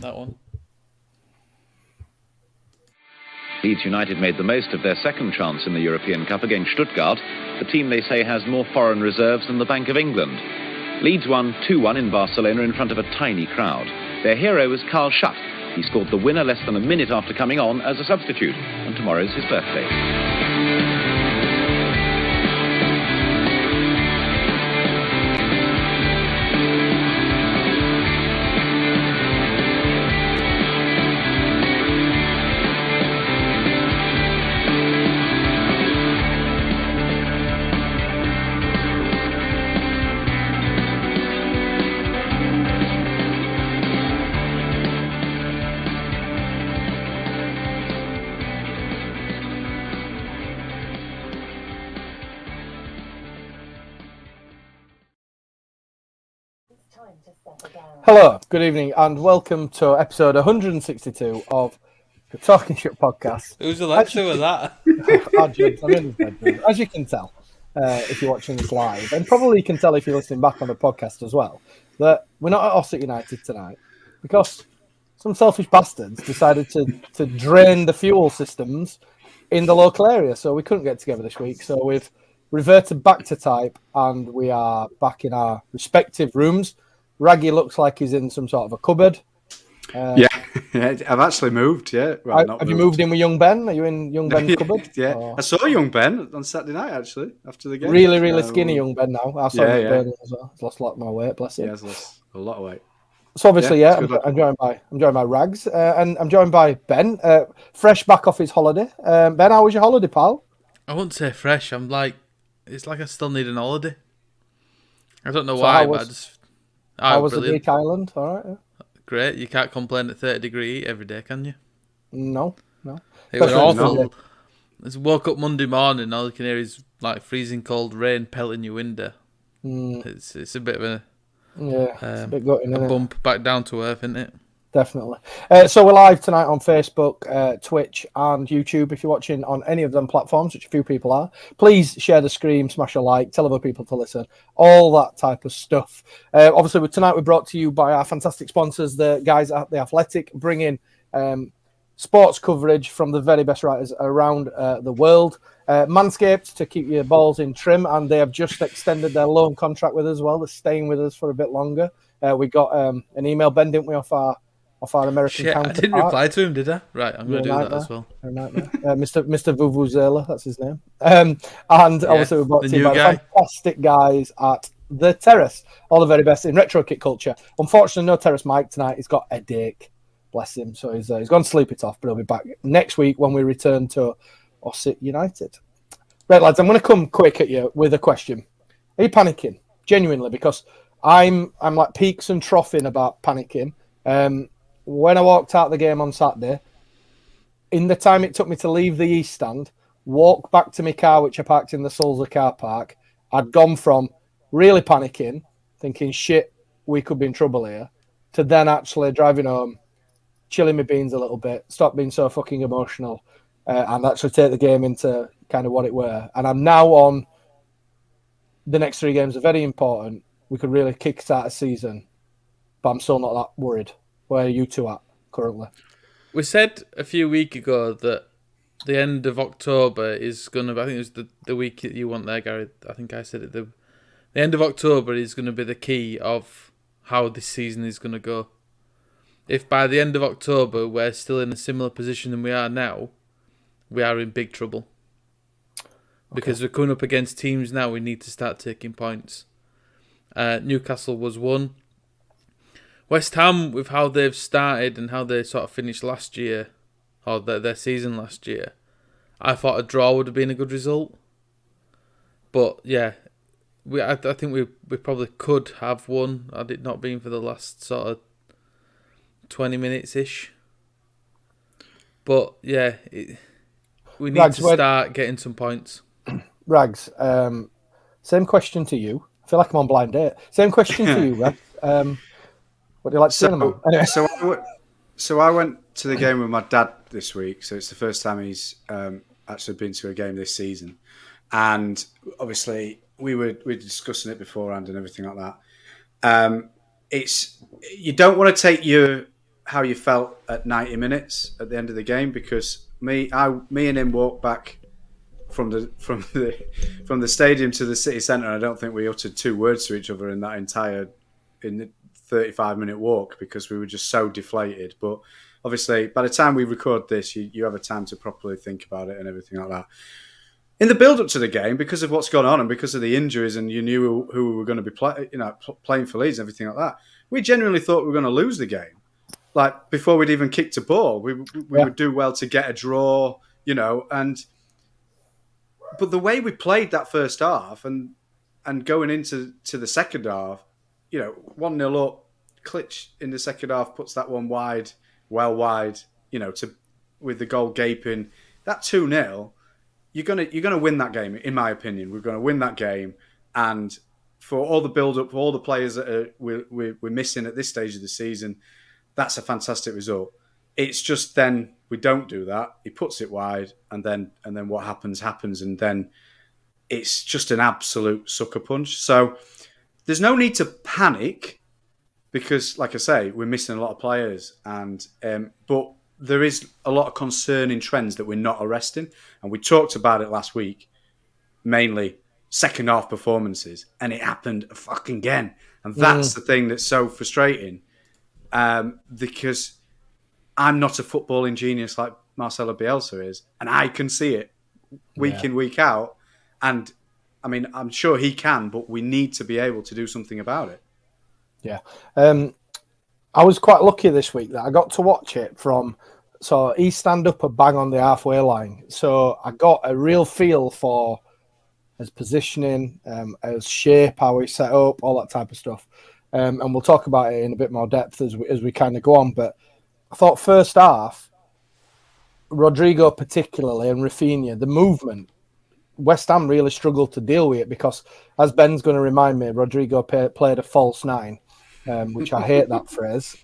that one. Leeds United made the most of their second chance in the European Cup against Stuttgart. The team, they say, has more foreign reserves than the Bank of England. Leeds won 2-1 in Barcelona in front of a tiny crowd. Their hero was Talking Shutt. He scored the winner less than a minute after coming on as a substitute, and tomorrow's his birthday. Hello, good evening, and welcome to episode 162 of the Talking Shutt podcast. Who's Alexa with that? I'm in the bedroom. As you can tell, if you're watching this live, and probably you can tell if you're listening back on the podcast as well, that we're not at Ossett United tonight because some selfish bastards decided to drain the fuel systems in the local area, so we couldn't get together this week. So we've reverted back to type, and we are back in our respective rooms. Raggy looks like he's in some sort of a cupboard. Yeah, I've actually moved. Yeah, well, have you moved in with young Ben? Are you in young Ben's cupboard? Yeah, I saw young Ben on Saturday night actually after the game. Really skinny young Ben now. I saw him burning as well. He's lost a lot of my weight. Bless him. Yeah, he's lost a lot of weight. So obviously, I'm joined by Rags, and I'm joined by Ben, fresh back off his holiday. Ben, how was your holiday, pal? I wouldn't say fresh. It's like I still need an holiday. I don't know why, but I just. How was the Greek island? All right, yeah. Great. You can't complain at 30 degree every day, can you? No. It was awful. I woke up Monday morning, all you can hear is like freezing cold rain pelting your window. It's a bit of a it's a bit gutting, isn't it? Bump back down to earth, isn't it? Definitely. So we're live tonight on Facebook, Twitch, and YouTube. If you're watching on any of them platforms, which a few people are, please share the stream, smash a like, tell other people to listen, all that type of stuff. Obviously, tonight we're brought to you by our fantastic sponsors, the guys at The Athletic, bringing sports coverage from the very best writers around the world. Manscapped to keep your balls in trim, and they have just extended their loan contract with us as well. They're staying with us for a bit longer. We got an email, Ben, didn't we, off our American counterpart. I didn't reply to him, did I? Right, I'm going to do that as well. Mr. Vuvuzela, that's his name. And obviously we're brought to you by the fantastic guys at THERES, all the very best in retro kit culture. Unfortunately, no Terrace Mike tonight. He's got a headache, bless him. So he's gone to sleep it off, but he'll be back next week when we return to Ossett United. Right, lads, I'm going to come quick at you with a question. Are you panicking? Genuinely, because I'm like peaks and troughing about panicking. When I walked out the game on Saturday, in the time it took me to leave the East Stand, walk back to my car, which I parked in the Sulzer car park, I'd gone from really panicking, thinking, shit, we could be in trouble here, to then actually driving home, chilling my beans a little bit, stop being so fucking emotional, and actually take the game into kind of what it were. And I'm now on the next 3 games are very important. We could really kickstart a season, but I'm still not that worried. Where are you two at currently? We said a few weeks ago that the end of October is going to be, I think it was the week that you want there, Gary. I think I said it. The end of October is going to be the key of how this season is going to go. If by the end of October we're still in a similar position than we are now, we are in big trouble. Because we're coming up against teams now, we need to start taking points. Newcastle was one. West Ham, with how they've started and how they sort of finished last year, or their season last year, I thought a draw would have been a good result. But yeah, I think we probably could have won had it not been for the last sort of 20 minutes-ish. But yeah, we need to start getting some points. Rags, same question to you. I feel like I'm on blind date. Same question to you, Rags. What do you like to say about? Anyway. So I went to the game with my dad this week. So it's the first time he's actually been to a game this season. And obviously we were discussing it beforehand and everything like that. You don't want to take your how you felt at 90 minutes at the end of the game, because me and him walked back from the stadium to the city centre. I don't think we uttered 2 words to each other in the 35-minute walk, because we were just so deflated. But obviously, by the time we record this, you have a time to properly think about it and everything like that. In the build-up to the game, because of what's gone on and because of the injuries, and you knew who we were going to be playing for Leeds and everything like that, we genuinely thought we were going to lose the game. Like, before we'd even kicked a ball, we would do well to get a draw, but the way we played that first half and going into the second half, 1-0 up, Klitsch in the second half puts that one wide, with the goal gaping. That 2-0, you're gonna win that game, in my opinion. We're gonna win that game, and for all the build-up, for all the players that we're missing at this stage of the season, that's a fantastic result. It's just then we don't do that. He puts it wide, and then what happens, and then it's just an absolute sucker punch. So there's no need to panic, because, like I say, we're missing a lot of players, but there is a lot of concerning trends that we're not arresting, and we talked about it last week, mainly second half performances, and it happened fucking again, and that's the thing that's so frustrating, because I'm not a footballing genius like Marcelo Bielsa is, and I can see it week in, week out. And I mean, I'm sure he can, but we need to be able to do something about it. Yeah. I was quite lucky this week that I got to watch it so he stand up a bang on the halfway line. So I got a real feel for his positioning, his shape, how he set up, all that type of stuff. And we'll talk about it in a bit more depth as we kind of go on. But I thought first half, Rodrigo particularly and Rafinha, the movement, West Ham really struggled to deal with it, because, as Ben's going to remind me, Rodrigo played a false 9, which I hate that phrase.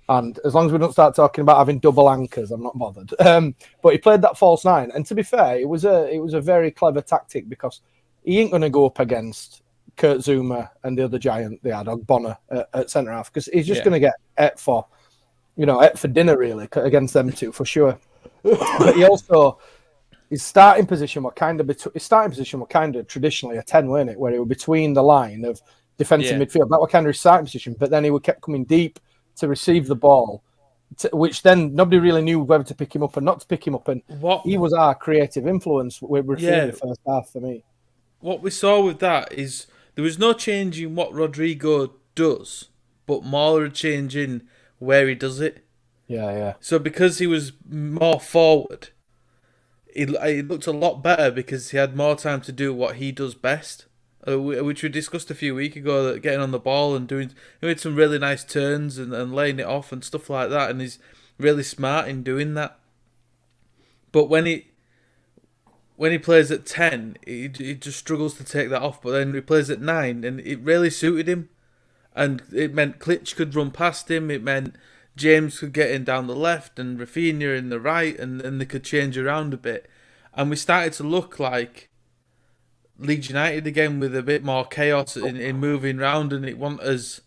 And as long as we don't start talking about having double anchors, I'm not bothered. But he played that false 9, and to be fair, it was a very clever tactic, because he ain't going to go up against Kurt Zouma and the other giant they had, Bonner, at centre half, because he's just going to get ate for dinner, really, against them two for sure. But he also, his starting position were kind of traditionally a 10, weren't it, where he was between the line of defensive midfield. That was kind of his starting position, but then he kept coming deep to receive the ball, which then nobody really knew whether to pick him up and not to pick him up. And he was our creative influence with Rafinha the first half for me. What we saw with that is there was no change in what Rodrigo does, but more a change in where he does it. Yeah. So because he was more forward, it looked a lot better, because he had more time to do what he does best, which we discussed a few weeks ago, that getting on the ball and doing some really nice turns and laying it off and stuff like that, and he's really smart in doing that. But when he plays at 10, he just struggles to take that off. But then he plays at 9, and it really suited him. And it meant Klitsch could run past him. It meant James could get in down the left and Rafinha in the right, and they could change around a bit. And we started to look like Leeds United again, with a bit more chaos in moving round. And it wasn't as...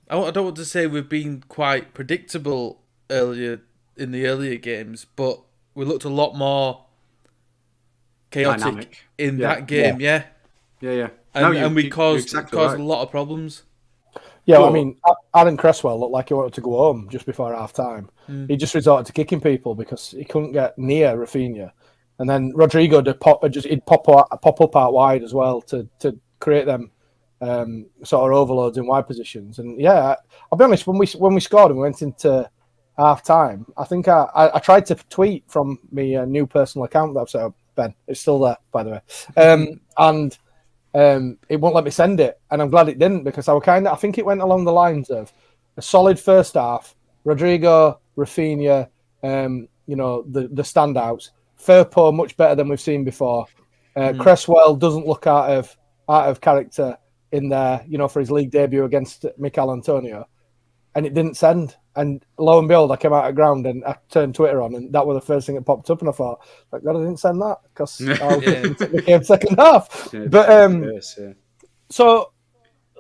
I don't want to say we've been quite predictable earlier in the earlier games, but we looked a lot more chaotic dynamic in that game, yeah. And we caused a lot of problems. Yeah, I mean, Aaron Cresswell looked like he wanted to go home just before half-time. He just resorted to kicking people because he couldn't get near Rafinha. And then Rodrigo he'd pop up out wide as well to create them sort of overloads in wide positions. And yeah, I'll be honest, when we scored and we went into half-time, I think I tried to tweet from my new personal account that I've set up, Ben. It's still there, by the way. And it won't let me send it, and I'm glad it didn't, because I think it went along the lines of a solid first half. Rodrigo, Rafinha, the standouts. Firpo much better than we've seen before. Cresswell doesn't look out of character in there, for his league debut against Mikel Antonio, and it didn't send. And lo and behold, I came out of ground and I turned Twitter on, and that was the first thing that popped up, and I thought, like, God, I didn't send that, because I became second half. So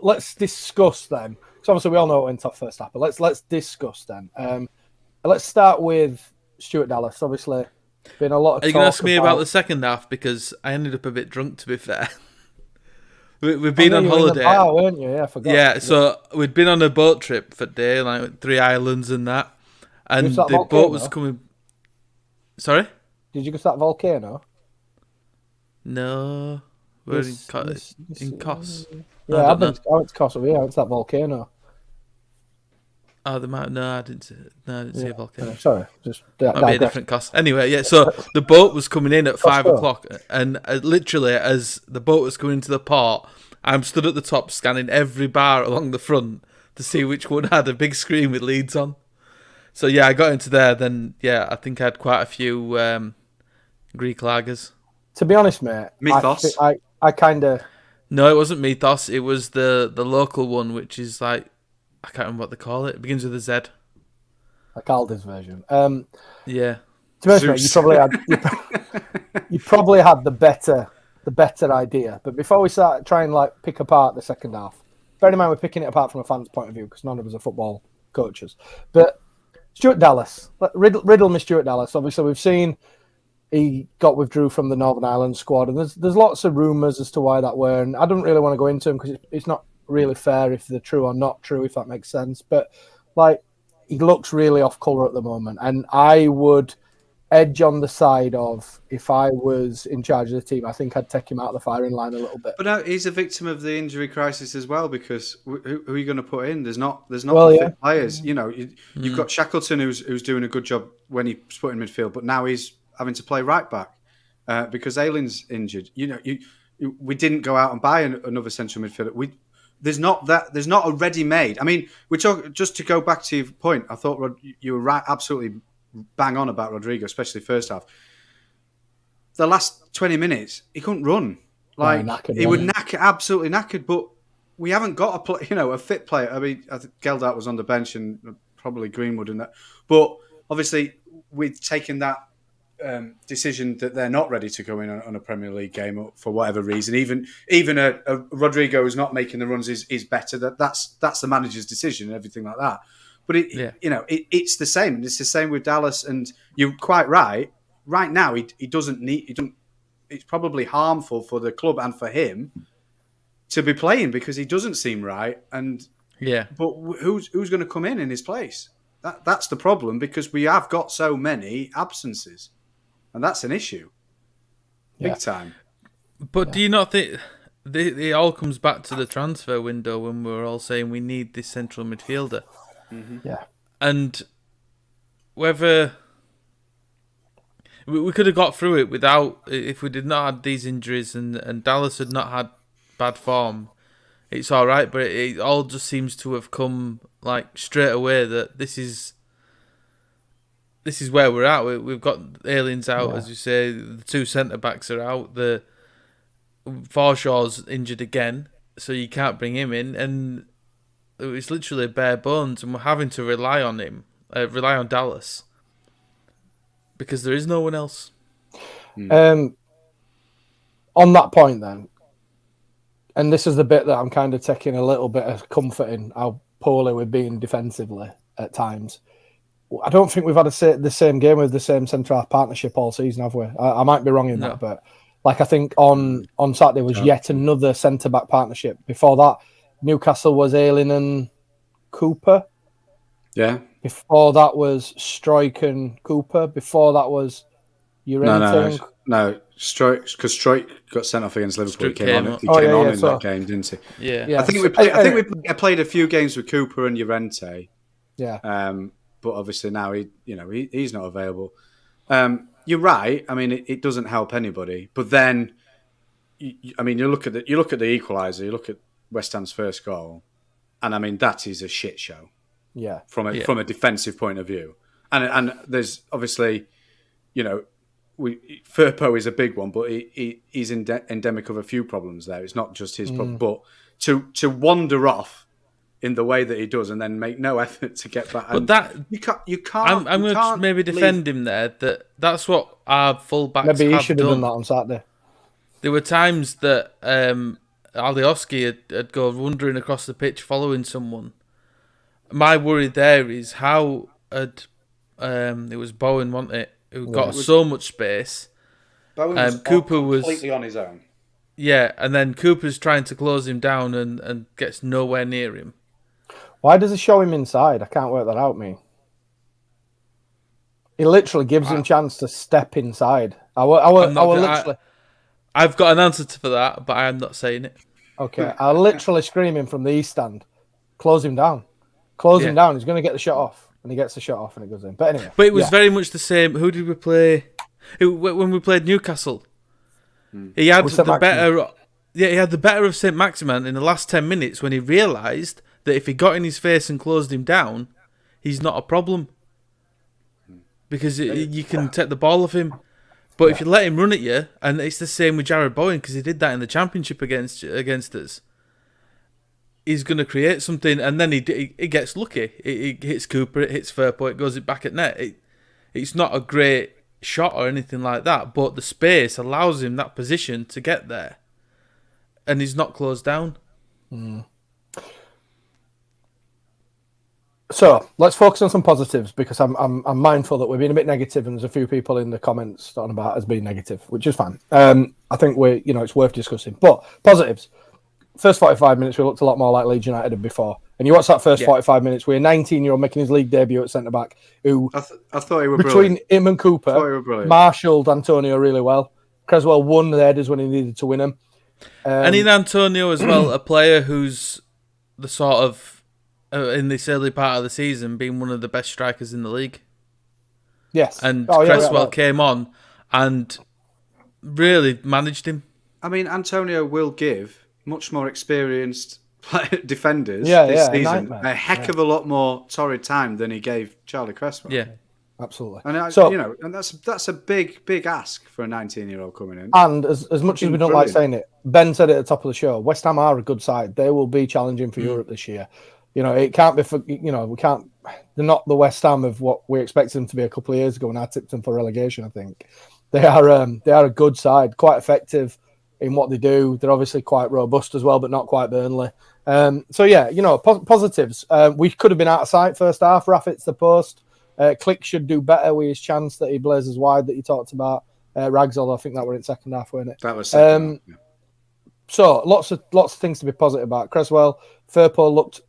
let's discuss then. So obviously we all know what went off first half, but let's discuss then. Let's start with Stuart Dallas. Obviously, been a lot of. Are you going to ask me about the second half, because I ended up a bit drunk, to be fair. We've been on holiday, in the bar, weren't you? Yeah, I forgot. Yeah, so we'd been on a boat trip for a day, like 3 islands and that, and the boat was coming. Sorry, did you go to that volcano? No, we're in Kos. Yeah, I went to Kos. Yeah, I went to that volcano. Oh, I didn't see a volcano. Sorry, just might be a different Kos. Anyway, yeah. So the boat was coming in at 5 o'clock, and literally as the boat was coming into the port, I'm stood at the top scanning every bar along the front to see which one had a big screen with Leeds on. So yeah, I got into there. Then yeah, I think I had quite a few Greek lagers. To be honest, mate, Mythos. I kind of. No, it wasn't Mythos. It was the local one, which is like, I can't remember what they call it. It begins with a Z. Like Aldi's version. Yeah. To be honest, mate, you probably had the better idea. But before we start trying like pick apart the second half, bear in mind we're picking it apart from a fan's point of view because none of us are football coaches. But Stuart Dallas, riddle me Stuart Dallas. Obviously, we've seen he got withdrew from the Northern Ireland squad, and there's lots of rumours as to why that were. And I don't really want to go into them because it's not really fair if they're true or not true, if that makes sense. But like, he looks really off colour at the moment, and I would edge on the side of, if I was in charge of the team, I think I'd take him out of the firing line a little bit. But no, he's a victim of the injury crisis as well, because who are you going to put in? There's not fit players. You know, you've got Shackleton who's doing a good job when he's put in midfield, but now he's having to play right back because Aylin's injured. You know, we didn't go out and buy another central midfielder. There's not a ready-made. I mean, just to go back to your point. I thought you were right, absolutely bang on about Rodrigo, especially first half. The last 20 minutes, he couldn't run. Like he would absolutely knackered. But we haven't got a fit player. I mean, I think Geldart was on the bench and probably Greenwood and that. But obviously, we've taken that decision that they're not ready to go in on a Premier League game for whatever reason. Even a Rodrigo who's not making the runs is better. That's the manager's decision and everything like that. But it's the same. It's the same with Dallas, and you're quite right. Right now, he doesn't need. It's probably harmful for the club and for him to be playing because he doesn't seem right. And but who's going to come in his place? That's the problem, because we have got so many absences, and that's an issue, big time. But do you not think it all comes back to the transfer window when we were all saying we need this central midfielder? Mm-hmm. Yeah, and whether we could have got through it without, if we did not have these injuries and Dallas had not had bad form, it's all right. But it all just seems to have come like straight away that this is where we're at. We've got Aliens out, as you say. The two centre backs are out. The Forshaw's injured again, so you can't bring him in, and it's literally bare bones, and we're having to rely on Dallas, because there is no one else. On that point, then, and this is the bit that I'm kind of taking a little bit of comfort in how poorly we're being defensively at times. I don't think we've had the same game with the same centre-half partnership all season, have we? I might be wrong in that, but like I think on Saturday was yet another centre-back partnership. Before that, Newcastle was Ayling and Cooper. Yeah. Before that was Stroik and Cooper. Before that was Llorente. No, Stroik, because Stroik got sent off against Liverpool. He came on in that game, didn't he? Yeah. I think we played a few games with Cooper and Llorente. Yeah. But obviously now he's not available. You're right. I mean, it doesn't help anybody. But then, you look at the equaliser. You look at West Ham's first goal, and I mean that is a shit show. Yeah. From a defensive point of view, and there's obviously, Firpo is a big one, but he's endemic of a few problems there. It's not just his problem, but to wander off in the way that he does and then make no effort to get back. But that you can't. I'm going to maybe defend him there. That's what our fullbacks maybe he should have done that on Saturday. There were times that Alioski had go wandering across the pitch following someone, my worry there is how it was Bowen, wasn't it? Who got so much space. Bowen was Cooper completely on his own. Yeah, and then Cooper's trying to close him down and gets nowhere near him. Why does he show him inside? I can't work that out, me. He literally gives him chance to step inside. I've got an answer for that, but I am not saying it. Okay, I literally scream him from the east stand. Close him down. Close him down. He's going to get the shot off. And he gets the shot off and it goes in. But anyway. But it was very much the same. Who did we play? When we played Newcastle. He had the better. Yeah, he had the better of St. Maximin in the last 10 minutes when he realised that if he got in his face and closed him down, he's not a problem. Because you can take the ball off him. But if you let him run at you, and it's the same with Jared Bowen, because he did that in the Championship against us, he's going to create something, and then he gets lucky. It hits Cooper, it hits Firpo, it goes back at net. It's not a great shot or anything like that, but the space allows him that position to get there. And he's not closed down. So let's focus on some positives, because I'm mindful that we're being a bit negative, and there's a few people in the comments talking about us being negative, which is fine. I think it's worth discussing. But positives. First 45 minutes, we looked a lot more like Leeds United did before. And you watch that first 45 minutes, we're a 19-year-old making his league debut at centre back, who I thought he was between him and Cooper, marshalled Antonio really well. Creswell won the headers when he needed to win them. And in Antonio as well, a player who's the sort of, in this early part of the season, being one of the best strikers in the league. Yes. And Cresswell came on and really managed him. I mean, Antonio will give much more experienced defenders this season a heck of a lot more torrid time than he gave Charlie Cresswell. Yeah. Absolutely. And and that's a big ask for a 19-year-old coming in. And as much as we don't like saying it, Ben said it at the top of the show, West Ham are a good side. They will be challenging for Europe this year. It can't be they're not the West Ham of what we expected them to be a couple of years ago when I tipped them for relegation, I think. They are a good side, quite effective in what they do. They're obviously quite robust as well, but not quite Burnley. Positives. We could have been out of sight first half. Raf hits the post. Click should do better with his chance that he blazes wide that you talked about. Rags, although I think that were in second half, weren't it? That was second half, So lots of things to be positive about. Cresswell, Firpo looked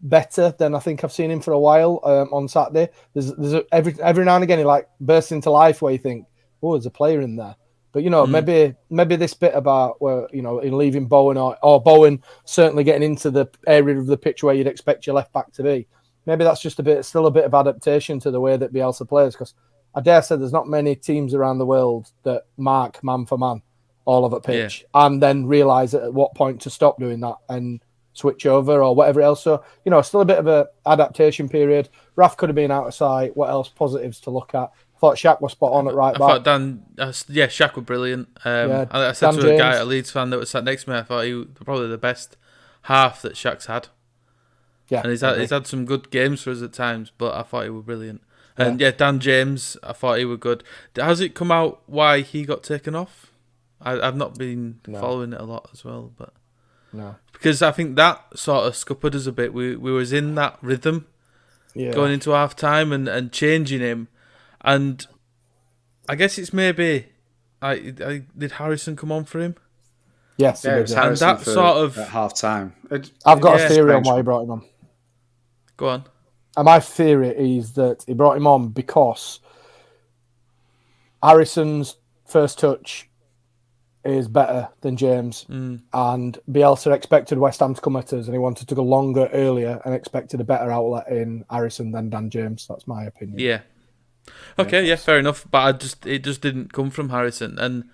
better than I think I've seen him for a while on Saturday. There's every now and again he bursts into life where you think, oh, there's a player in there. But maybe this bit about where in leaving Bowen or Bowen certainly getting into the area of the pitch where you'd expect your left back to be. Maybe that's just still a bit of adaptation to the way that Bielsa plays, because I dare say there's not many teams around the world that mark man for man all over pitch and then realise at what point to stop doing that and switch over or whatever else. So, still a bit of a adaptation period. Raf could have been out of sight. What else positives to look at? I thought Shaq was spot on at right back. Shaq was brilliant. I said Dan to James. A guy, a Leeds fan that was sat next to me, I thought he was probably the best half that Shaq's had. Yeah, and he's had some good games for us at times, but I thought he was brilliant. And Dan James, I thought he was good. Has it come out why he got taken off? I've not been following it a lot as well, but because I think that sort of scuppered us a bit. We was in that rhythm going into half time and changing him, and I guess it's maybe did Harrison come on for him? Yes, it was Harrison and that sort of at half time. I've got a theory on why he brought him on. Go on. And my theory is that he brought him on because Harrison's first touch is better than James, and Bielsa expected West Ham to come at us, and he wanted to go longer earlier and expected a better outlet in Harrison than Dan James. That's my opinion. Yeah. Okay. Fair enough. But it just didn't come from Harrison, and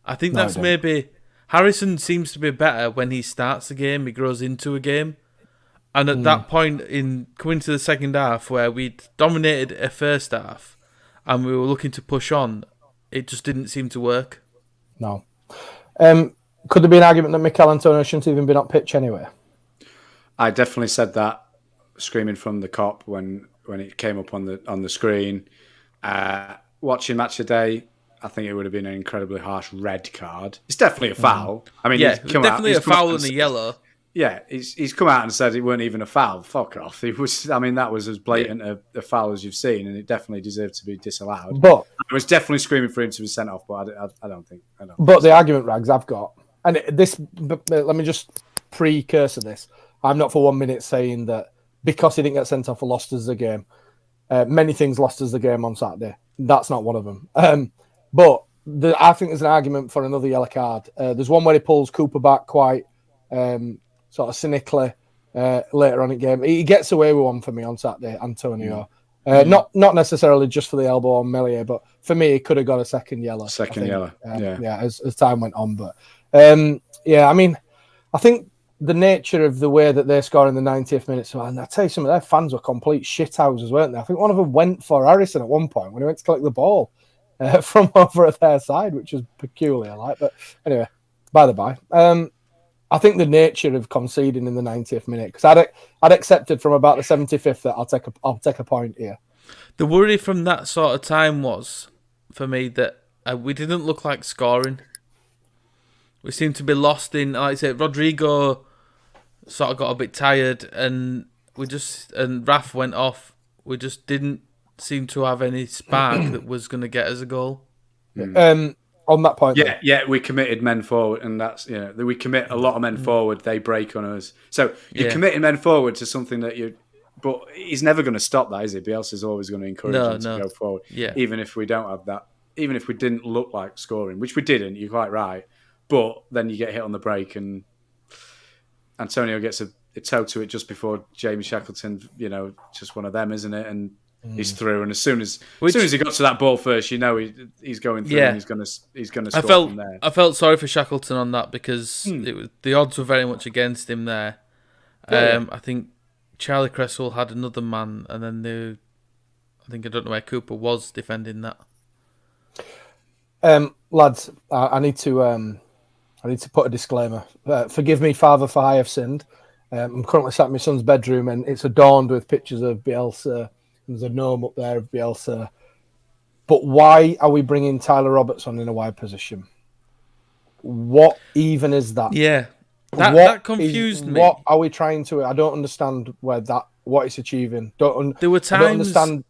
I think that's maybe Harrison seems to be better when he starts a game. He grows into a game. And at that point, in coming to the second half, where we'd dominated a first half and we were looking to push on, it just didn't seem to work. No. Could there be an argument that Mikel Antonio shouldn't have even been on pitch anyway? I definitely said that, screaming from the cop when it came up on the screen. Watching Match of the Day, I think it would have been an incredibly harsh red card. It's definitely a foul. I mean, definitely a foul and a yellow. he's come out and said it weren't even a foul. Fuck off. It was. I mean, that was as blatant a foul as you've seen, and it definitely deserved to be disallowed. But I was definitely screaming for him to be sent off, but I don't think. But the argument, Rags, I've got, and this. Let me just precursor this. I'm not for 1 minute saying that because he didn't get sent off, lost us the game. Many things lost us the game on Saturday. That's not one of them. But I think there's an argument for another yellow card. There's one where he pulls Cooper back quite sort of cynically later on in the game. He gets away with one for me on Saturday, Antonio. Not necessarily just for the elbow on Meslier, but for me, he could have got a second yellow. As time went on. But I mean, I think the nature of the way that they score in the 90th minute, and I tell you, some of their fans were complete shithouses, weren't they? I think one of them went for Harrison at one point when he went to collect the ball from over at their side, which was peculiar. But anyway, by the by, I think the nature of conceding in the 90th minute, because I'd accepted from about the 75th that I'll take a point here. The worry from that sort of time was, for me, that we didn't look like scoring. We seemed to be lost in, like I said, Rodrigo sort of got a bit tired, and Raf went off. We just didn't seem to have any spark that was going to get us a goal. On that point, we committed men forward, and that's we commit a lot of men forward. They break on us, so you're committing men forward to something that you. But he's never going to stop that, is he? Bielsa's always going to encourage them to go forward, even if we don't have that. Even if we didn't look like scoring, which we didn't. You're quite right, but then you get hit on the break, and Antonio gets a toe to it just before Jamie Shackleton. Just one of them, isn't it? And he's through, and as soon as he got to that ball first, he's going through, and he's going to score from there. I felt sorry for Shackleton on that because the odds were very much against him there. I think Charlie Cresswell had another man, and then I don't know where Cooper was defending that. Lads, I need to put a disclaimer. Forgive me, Father, for I have sinned. I'm currently sat in my son's bedroom, and it's adorned with pictures of Bielsa. There's a gnome up there of Bielsa. But why are we bringing Tyler Roberts on in a wide position? What even is that? Yeah, that confused me. What are we trying to... I don't understand what it's achieving. There were times... I don't understand.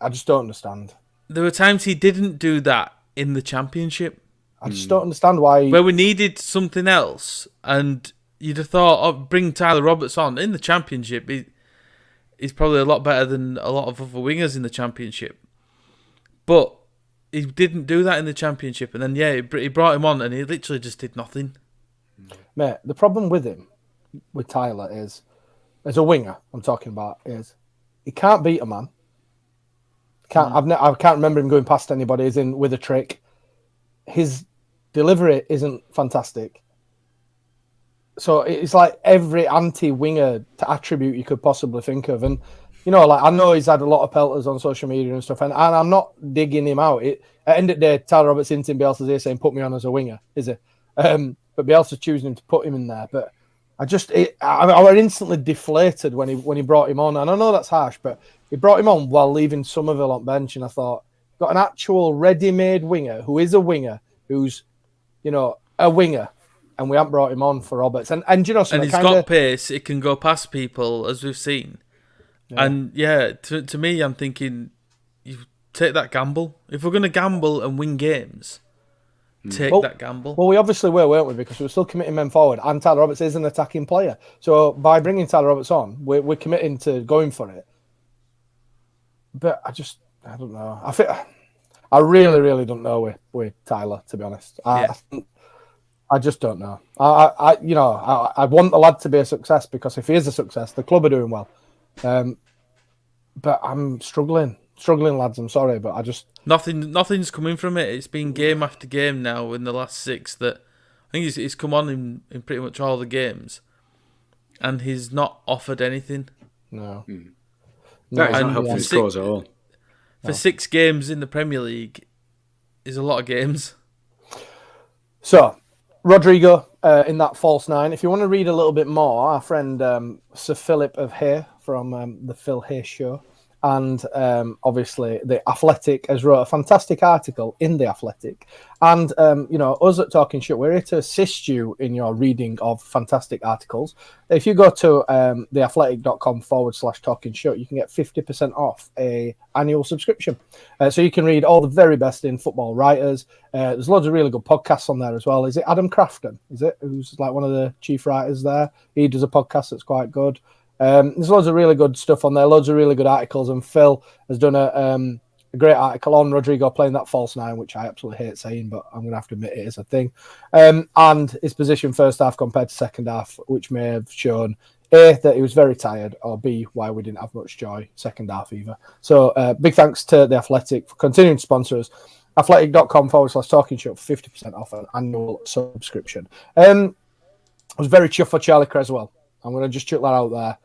I just don't understand. There were times he didn't do that in the Championship. I just don't understand why... Where we needed something else, and you'd have thought, bring Tyler Roberts on. In the Championship, he's probably a lot better than a lot of other wingers in the Championship. But he didn't do that in the Championship, and then, he brought him on, and he literally just did nothing. Mate, the problem with him, with Tyler, is, as a winger, I'm talking about, is he can't beat a man. I can't remember him going past anybody as in with a trick. His delivery isn't fantastic. So it's like every anti-winger attribute you could possibly think of. And, I know he's had a lot of pelters on social media and stuff, and I'm not digging him out. At the end of the day, Tyler Roberts isn't in Bielsa's ear saying, put me on as a winger, is it? But Bielsa's choosing to put him in there. But I was instantly deflated when he brought him on. And I know that's harsh, but he brought him on while leaving Somerville on bench. And I thought, got an actual ready-made winger who is a winger, who's, a winger. And we haven't brought him on for Roberts. And he's got pace. It can go past people, as we've seen. Yeah. And, to me, I'm thinking, you take that gamble. If we're going to gamble and win games... Take that gamble. Well, we obviously were, weren't we? Because we were still committing men forward, and Tyler Roberts is an attacking player. So by bringing Tyler Roberts on, we're committing to going for it. But I don't know. I really, really don't know with Tyler, to be honest. I just don't know. I want the lad to be a success, because if he is a success, the club are doing well. But I'm struggling, lads. I'm sorry, but I just... Nothing's coming from it. It's been game after game now in the last 6 that I think he's come on in pretty much all the games, and he's not offered anything. No. No, he's not helping his cause at all. For 6 games in the Premier League is a lot of games. So, Rodrigo in that false 9. If you want to read a little bit more, our friend Sir Philip of Hay from the Phil Hay Show And obviously, The Athletic has wrote a fantastic article in The Athletic. And, us at Talking Shutt, we're here to assist you in your reading of fantastic articles. If you go to theathletic.com/Talking Shutt, you can get 50% off a annual subscription. So you can read all the very best in football writers. There's loads of really good podcasts on there as well. Is it Adam Crafton? Is it? Who's like one of the chief writers there? He does a podcast that's quite good. There's loads of really good stuff on there, loads of really good articles, and Phil has done a great article on Rodrigo playing that false nine, which I absolutely hate saying, but I'm going to have to admit it is a thing. And his position first half compared to second half, which may have shown A, that he was very tired, or B, why we didn't have much joy second half either. So big thanks to The Athletic for continuing to sponsor us. Athletic.com/Talking Shutt for 50% off an annual subscription. I was very chuffed for Charlie Creswell. I'm going to just chuck that out there.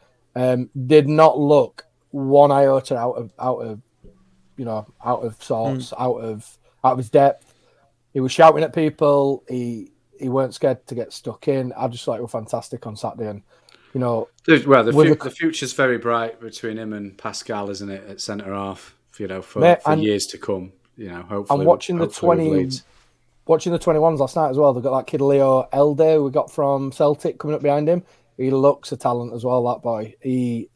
Did not look one iota out of sorts, out of his depth. He was shouting at people. He weren't scared to get stuck in. I just thought it was fantastic on Saturday, and the future's very bright between him and Pascal, isn't it, at centre half? For years to come. Hopefully. I'm watching the 21s last night as well. They've got that kid Leo Elde we got from Celtic coming up behind him. He looks a talent as well, that boy. He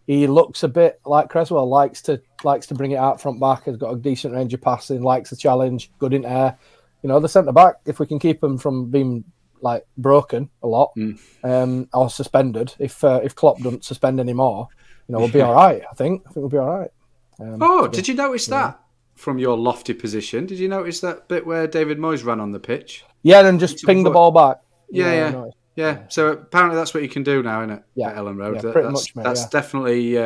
looks a bit like Creswell, likes to bring it out front back, has got a decent range of passing, likes the challenge, good in air. The centre-back, if we can keep him from being like broken a lot or suspended, if Klopp doesn't suspend anymore, we'll be all right, I think we'll be all right. Did you notice that from your lofty position? Did you notice that bit where David Moyes ran on the pitch? Yeah, and just pinged the ball back. Yeah, so apparently that's what you can do now, isn't it? Yeah, at Ellen Road. Yeah, pretty much, mate, that's definitely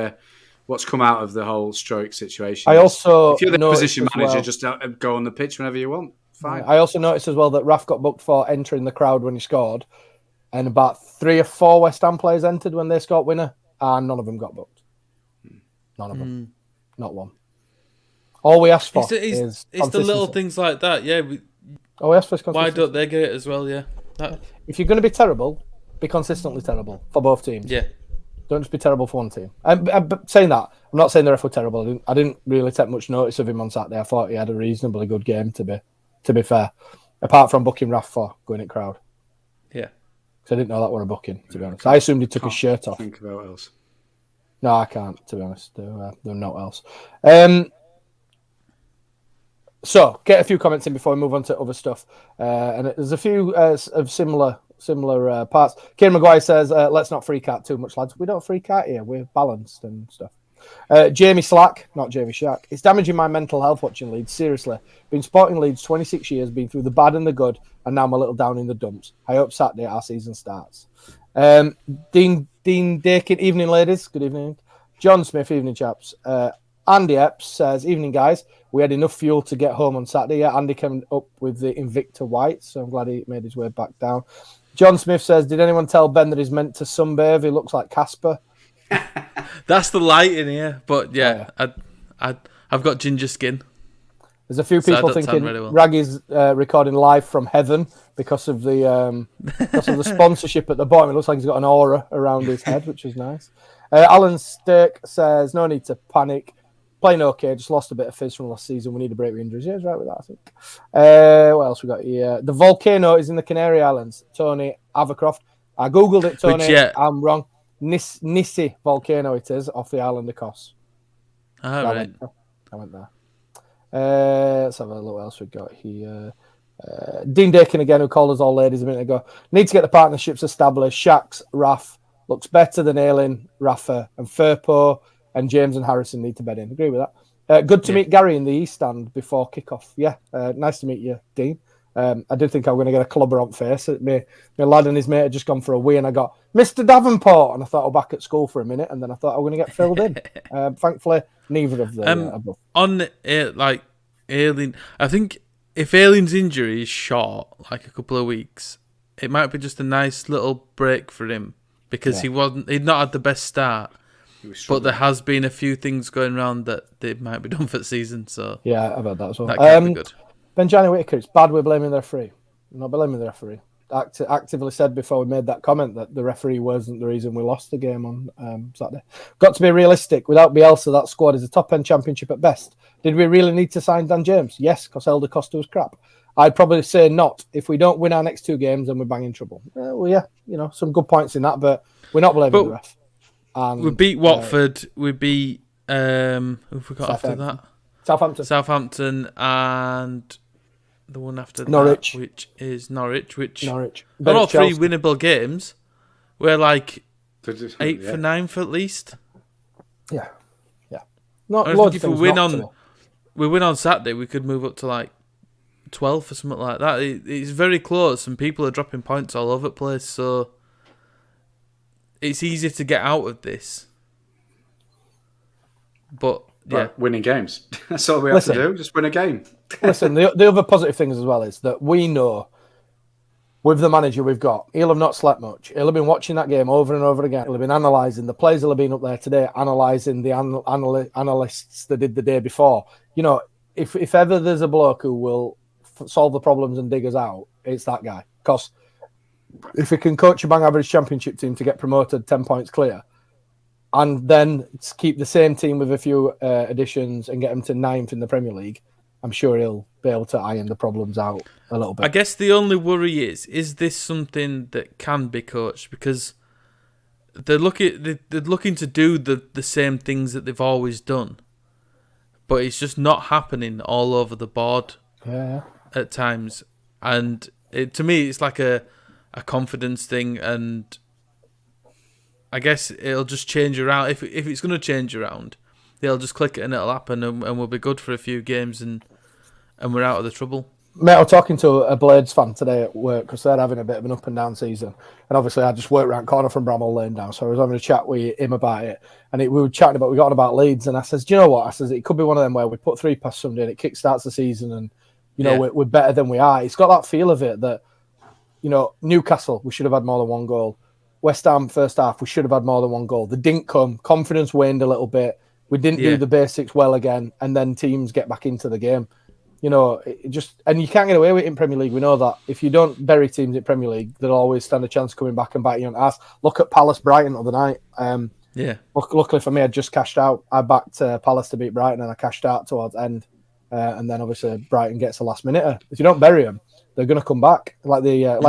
what's come out of the whole Stroke situation. I also, if you're the position manager, just go on the pitch whenever you want. Fine. I also noticed as well that Raf got booked for entering the crowd when he scored, and about 3 or 4 West Ham players entered when they scored winner, and none of them got booked. None of them, not one. All we asked for is the little things like that. Yeah. All we asked for is consistency. Why don't they get it as well? Yeah. If you're going to be terrible, be consistently terrible for both teams. Yeah. Don't just be terrible for one team. I'm saying that. I'm not saying the ref were terrible. I didn't really take much notice of him on Saturday. I thought he had a reasonably good game, to be fair. Apart from booking Raf for going in crowd. Yeah. Because I didn't know that were a booking, to be honest. I assumed he took his shirt off. Think about what else. No, I can't, to be honest. There's no else. So, get a few comments in before we move on to other stuff. And there's a few of similar parts. Kieran Maguire says, let's not freak out too much, lads. We don't freak out here. We're balanced and stuff. Jamie Slack, not Jamie Shack. It's damaging my mental health watching Leeds, seriously. Been supporting Leeds 26 years, been through the bad and the good, and now I'm a little down in the dumps. I hope Saturday our season starts. Dean Dakin, evening ladies. Good evening. John Smith, evening chaps. Andy Epps says, evening guys. We had enough fuel to get home on Saturday. Yeah, Andy came up with the Invicta White, so I'm glad he made his way back down. John Smith says, did anyone tell Ben that he's meant to sunbathe? He looks like Casper. That's the light in here, but yeah, I've got ginger skin. There's a few people thinking Raggy's recording live from heaven because of the sponsorship at the bottom. It looks like he's got an aura around his head, which is nice. Alan Stirk says, no need to panic. Playing okay, just lost a bit of fizz from last season. We need a break with injuries. Yeah, he's right with that, I think. What else we got here? The volcano is in the Canary Islands. Tony Avercroft. I googled it, Tony. I'm wrong. Nissi volcano it is, off the island of Kos. Right. I went there. Let's have a look what else we got here. Dean Dakin again, who called us all ladies a minute ago. Need to get the partnerships established. Shax, Raf looks better than Aylin, Rafa, and Firpo, and James and Harrison need to bed in. Agree with that. Good to meet Gary in the East Stand before kickoff. Yeah, nice to meet you, Dean. I did think I was going to get a clubber on face. My lad and his mate had just gone for a wee, and I got Mr. Davenport, and I thought I was back at school for a minute, and then I thought I was going to get filled in. Thankfully, neither of them above. On Aylin, I think if Aylin's injury is short, like a couple of weeks, it might be just a nice little break for him because he'd not had the best start. But there has been a few things going around that they might be done for the season. So yeah, I've heard that as well. That can be good. Benjani Whitaker, it's bad we're blaming the referee. I'm not blaming the referee. actively said before we made that comment that the referee wasn't the reason we lost the game on Saturday. Got to be realistic. Without Bielsa, that squad is a top-end championship at best. Did we really need to sign Dan James? Yes, because Elder Costa was crap. I'd probably say not. If we don't win our next 2 games, then we're banging trouble. Well, yeah, some good points in that, but we're not blaming the ref. And, we beat Watford. We beat who forgot after that? Southampton and the one after Norwich. that, which is Norwich. Norwich. They're all 3 winnable games. We're like 8th for 9th at least. Yeah. Not I think if we win on Saturday, we could move up to like 12th or something like that. It's very close, and people are dropping points all over the place. So it's easy to get out of this. But yeah, winning games. That's all we have to do. Just win a game. Listen, the other positive things as well is that we know with the manager we've got, he'll have not slept much. He'll have been watching that game over and over again. He'll have been analysing. The players will have been up there today analysing the analysts that did the day before. If ever there's a bloke who will solve the problems and dig us out, it's that guy. Because if he can coach a bang average championship team to get promoted 10 points clear, and then keep the same team with a few additions and get them to 9th in the Premier League, I'm sure he'll be able to iron the problems out a little bit. I guess the only worry is this something that can be coached? Because they're looking to do the same things that they've always done, but it's just not happening all over the board at times. And to me, it's like a confidence thing, and I guess it'll just change around. If it's going to change around, they'll just click it and it'll happen, and we'll be good for a few games, and we're out of the trouble. Mate, I was talking to a Blades fan today at work because they're having a bit of an up and down season. And obviously, I just work around corner from Bramall Lane now. So I was having a chat with him about it. And we were chatting we got on about Leeds. And I says, do you know what? I says, it could be one of them where we put 3 past somebody and it kickstarts the season. And, we're better than we are. It's got that feel of it that, Newcastle, we should have had more than 1 goal. West Ham, first half, we should have had more than 1 goal. They didn't come. Confidence waned a little bit. We didn't do the basics well again. And then teams get back into the game. And you can't get away with it in Premier League. We know that if you don't bury teams in Premier League, they'll always stand a chance coming back and bite you on the ass. Look at Palace Brighton the other night. Luckily for me, I just cashed out. I backed Palace to beat Brighton, and I cashed out towards end. And then obviously Brighton gets a last minute. If you don't bury them, they're going to come back like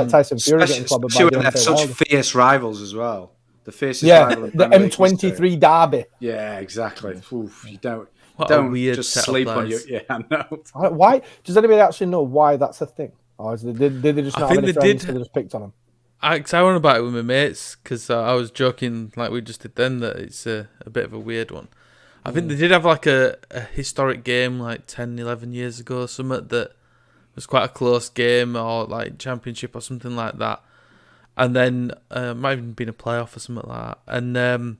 Tyson Fury getting clobbered by Deontay Wilder. Such fierce rivals as well. The fiercest rival. The M23 derby. Yeah, exactly. Oof, you don't just sleep on you. Yeah, I know. Why? Does anybody actually know why that's a thing? Or did they just not have any friends, so they just picked on them? I went about it with my mates because I was joking like we just did then that it's a bit of a weird one. I think they did have like a historic game like 10, 11 years ago or something that was quite a close game, or like championship or something like that. And then might have even been a playoff or something like that. And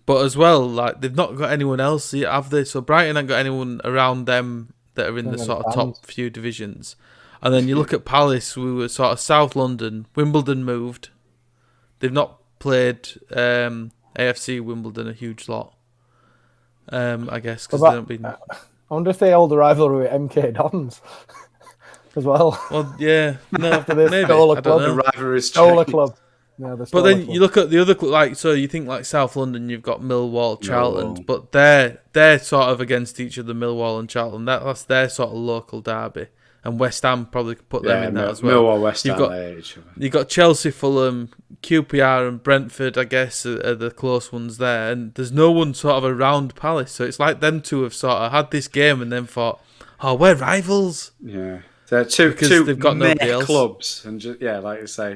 but as well, like they've not got anyone else, have they? So Brighton haven't got anyone around them that are in the sort of top few divisions. And then you look at Palace, we were sort of South London. Wimbledon moved. They've not played AFC Wimbledon a huge lot. I guess because they haven't been. I wonder if they hold the rivalry with MK Dons as well. Well, yeah, no, after they maybe. stole a I don't club. know. The rivalry is Stole a club. Yeah, but then you look at the other like, so you think like South London, you've got Millwall, Charlton, but they're sort of against each other, Millwall and Charlton. That's their sort of local derby. And West Ham probably could put them in there as well. Millwall, West Ham. You've got Chelsea, Fulham, QPR and Brentford, I guess, are the close ones there. And there's no one sort of around Palace. So it's like them two have sort of had this game and then thought, oh, we're rivals. Yeah. They're two they've got nobody else. Clubs. And just, like you say,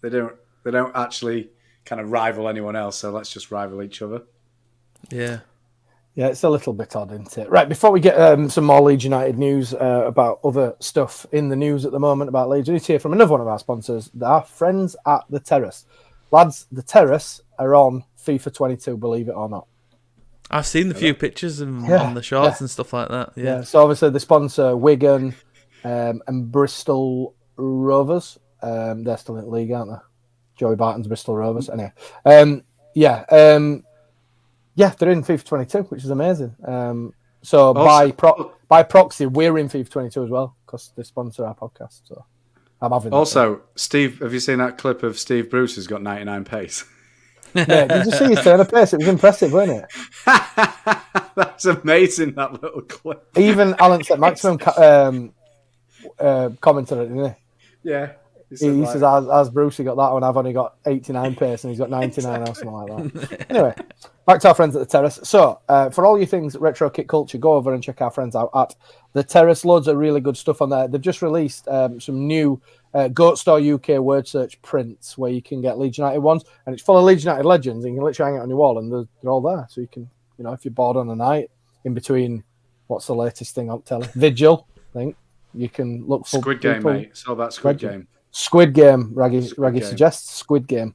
they don't actually kind of rival anyone else. So let's just rival each other. Yeah. Yeah, it's a little bit odd, isn't it? Right, before we get some more Leeds United news about other stuff in the news at the moment about Leeds, we need to hear from another one of our sponsors, our friends at The Terrace. Lads, The Terrace are on FIFA 22, believe it or not. I've seen the few pictures on the shorts and stuff like that. Yeah. So obviously they sponsor Wigan and Bristol Rovers. They're still in the league, aren't they? Joey Barton's Bristol Rovers. Anyway, yeah, they're in FIFA 22, which is amazing. So by proxy, we're in FIFA 22 as well because they sponsor our podcast. So I'm having Also, Steve, have you seen that clip of Steve Bruce who's got 99 pace? Mate, did you see his turn of pace? It was impressive, wasn't it? That's amazing, that little clip. Even Alan said maximum commented on it, didn't he? Yeah. He says, as Brucey got that one, I've only got 89 pace and he's got 99 or something like that. Anyway, back to our friends at the Terrace. So, for all your things retro kit culture, go over and check our friends out at the Terrace. Loads of really good stuff on there. They've just released some new Goat Store UK word search prints where you can get Leeds United ones, and it's full of Leeds United legends. And you can literally hang it on your wall, and they're all there. So you can, if you're bored on a night in between, what's the latest thing on telly? Vigil, I think. You can look for Squid Game, mate. It's all about Squid Game. Squid Game, Raggy suggests Squid Game.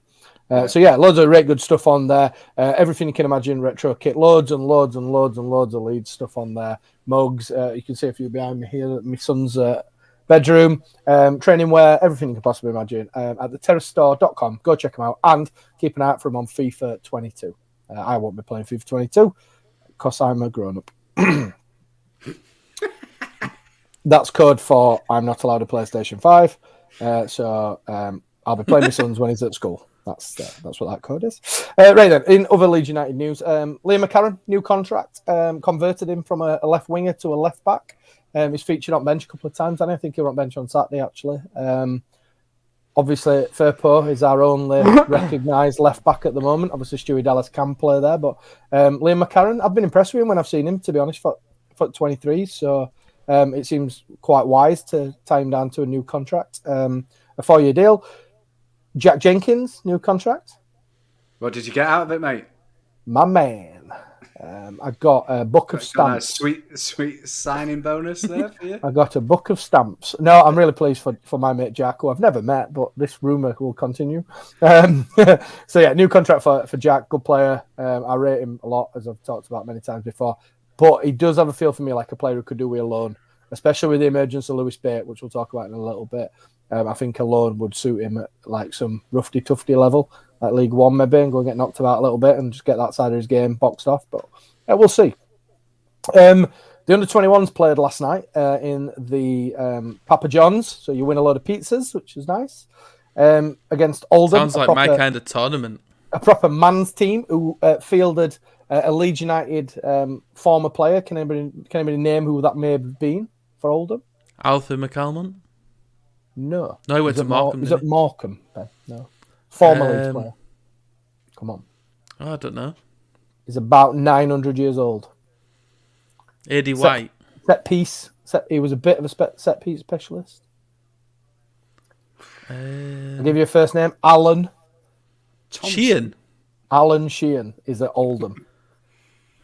So yeah, loads of great good stuff on there. Everything you can imagine, retro kit, loads and loads and loads and loads of Leeds stuff on there. Mugs, you can see a few behind me here. My son's bedroom, training wear, everything you can possibly imagine. At theterracestore.com, go check them out and keep an eye out for them on FIFA 22. I won't be playing FIFA 22 because I'm a grown up. That's code for I'm not allowed a PlayStation 5. So I'll be playing my sons when he's at school. That's what that code is. Right then, in other Leeds United news, Liam McCarron, new contract, converted him from a left winger to a left back. He's featured on bench a couple of times, and I think he was on bench on Saturday actually. Obviously, Firpo is our only recognised left back at the moment. Obviously, Stewie Dallas can play there, but Liam McCarron, I've been impressed with him when I've seen him, to be honest, for 23. So it seems quite wise to tie him down to a new contract, a 4-year deal. Jack Jenkins, new contract. What did you get out of it, mate? My man. I got a book of stamps. A sweet signing bonus there for you. I got a book of stamps. No, I'm really pleased for my mate Jack, who I've never met, but this rumour will continue. So yeah, new contract for Jack, good player. I rate him a lot, as I've talked about many times before. But he does have a feel for me like a player who could do with a loan, especially with the emergence of Lewis Bate, which we'll talk about in a little bit. I think a loan would suit him at like some roughy-tufty level, like League One maybe, and go and get knocked about a little bit and just get that side of his game boxed off. But we'll see. The under-21s played last night in the Papa John's, so you win a load of pizzas, which is nice, against Oldham. Sounds like my kind of tournament. A proper man's team who fielded a Leeds United former player. Can anybody name who that may have been for Oldham? Alfie McCalmont? No. No, he went to Morecambe. He's at Morecambe, Ben. No. Former Leeds player. Come on. Oh, I don't know. He's about 900 years old. Eddie White. Set piece. He was a bit of a set piece specialist. I'll give you a first name. Alan Sheehan. Alan Sheehan is at Oldham.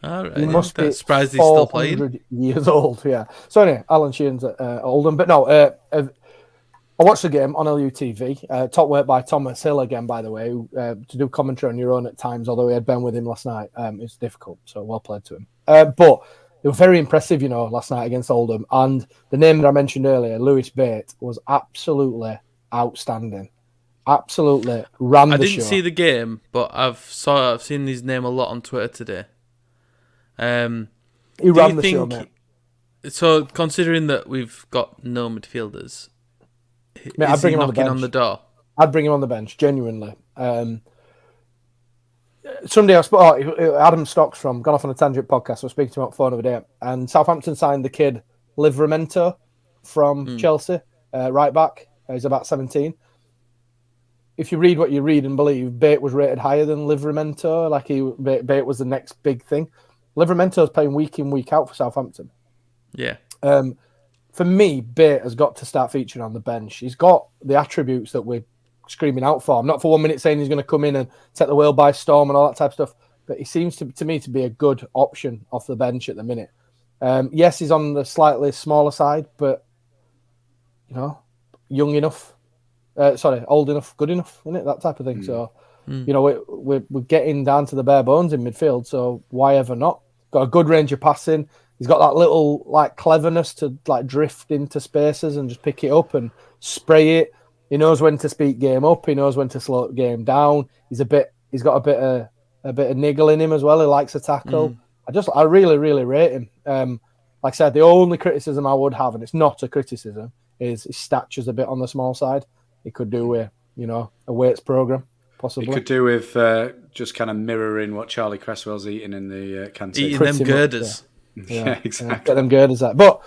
All right. He must be surprised he's still playing. 400 years old, yeah. So anyway, Alan Sheehan's at Oldham. But no, I watched the game on LUTV. Top work by Thomas Hill again, by the way, who, to do commentary on your own at times, although he had Ben with him last night. It's difficult, so well played to him. But they were very impressive, last night against Oldham. And the name that I mentioned earlier, Lewis Bate, was absolutely outstanding. Absolutely ran the show. I didn't see the game, but I've seen his name a lot on Twitter today. He ran the show, mate. So, considering that we've got no midfielders, mate, is he knocking on the door? I'd bring him on the bench, genuinely. Somebody else, Adam Stocks from Gone Off on a Tangent podcast, I was speaking to him on the phone over there, and Southampton signed the kid Livramento from Chelsea, right back. He's about 17. If you read what you read and believe, Bate was rated higher than Livramento. Bate was the next big thing. Livramento's playing week in, week out for Southampton. Yeah. For me, Bate has got to start featuring on the bench. He's got the attributes that we're screaming out for. I'm not for 1 minute saying he's going to come in and take the world by storm and all that type of stuff, but he seems to me to be a good option off the bench at the minute. Yes, he's on the slightly smaller side, but young enough. Old enough, good enough, isn't it? That type of thing. So, we're getting down to the bare bones in midfield. So why ever not? Got a good range of passing. He's got that little cleverness to drift into spaces and just pick it up and spray it. He knows when to speed game up. He knows when to slow the game down. He's got a bit of niggle in him as well. He likes a tackle. I really, really rate him. Like I said, the only criticism I would have, and it's not a criticism, his stature's a bit on the small side. He could do with, a weights program, possibly. He could do with just kind of mirroring what Charlie Cresswell's eating in the canteen. Eating them girders. Yeah, exactly. Get them girders out. But,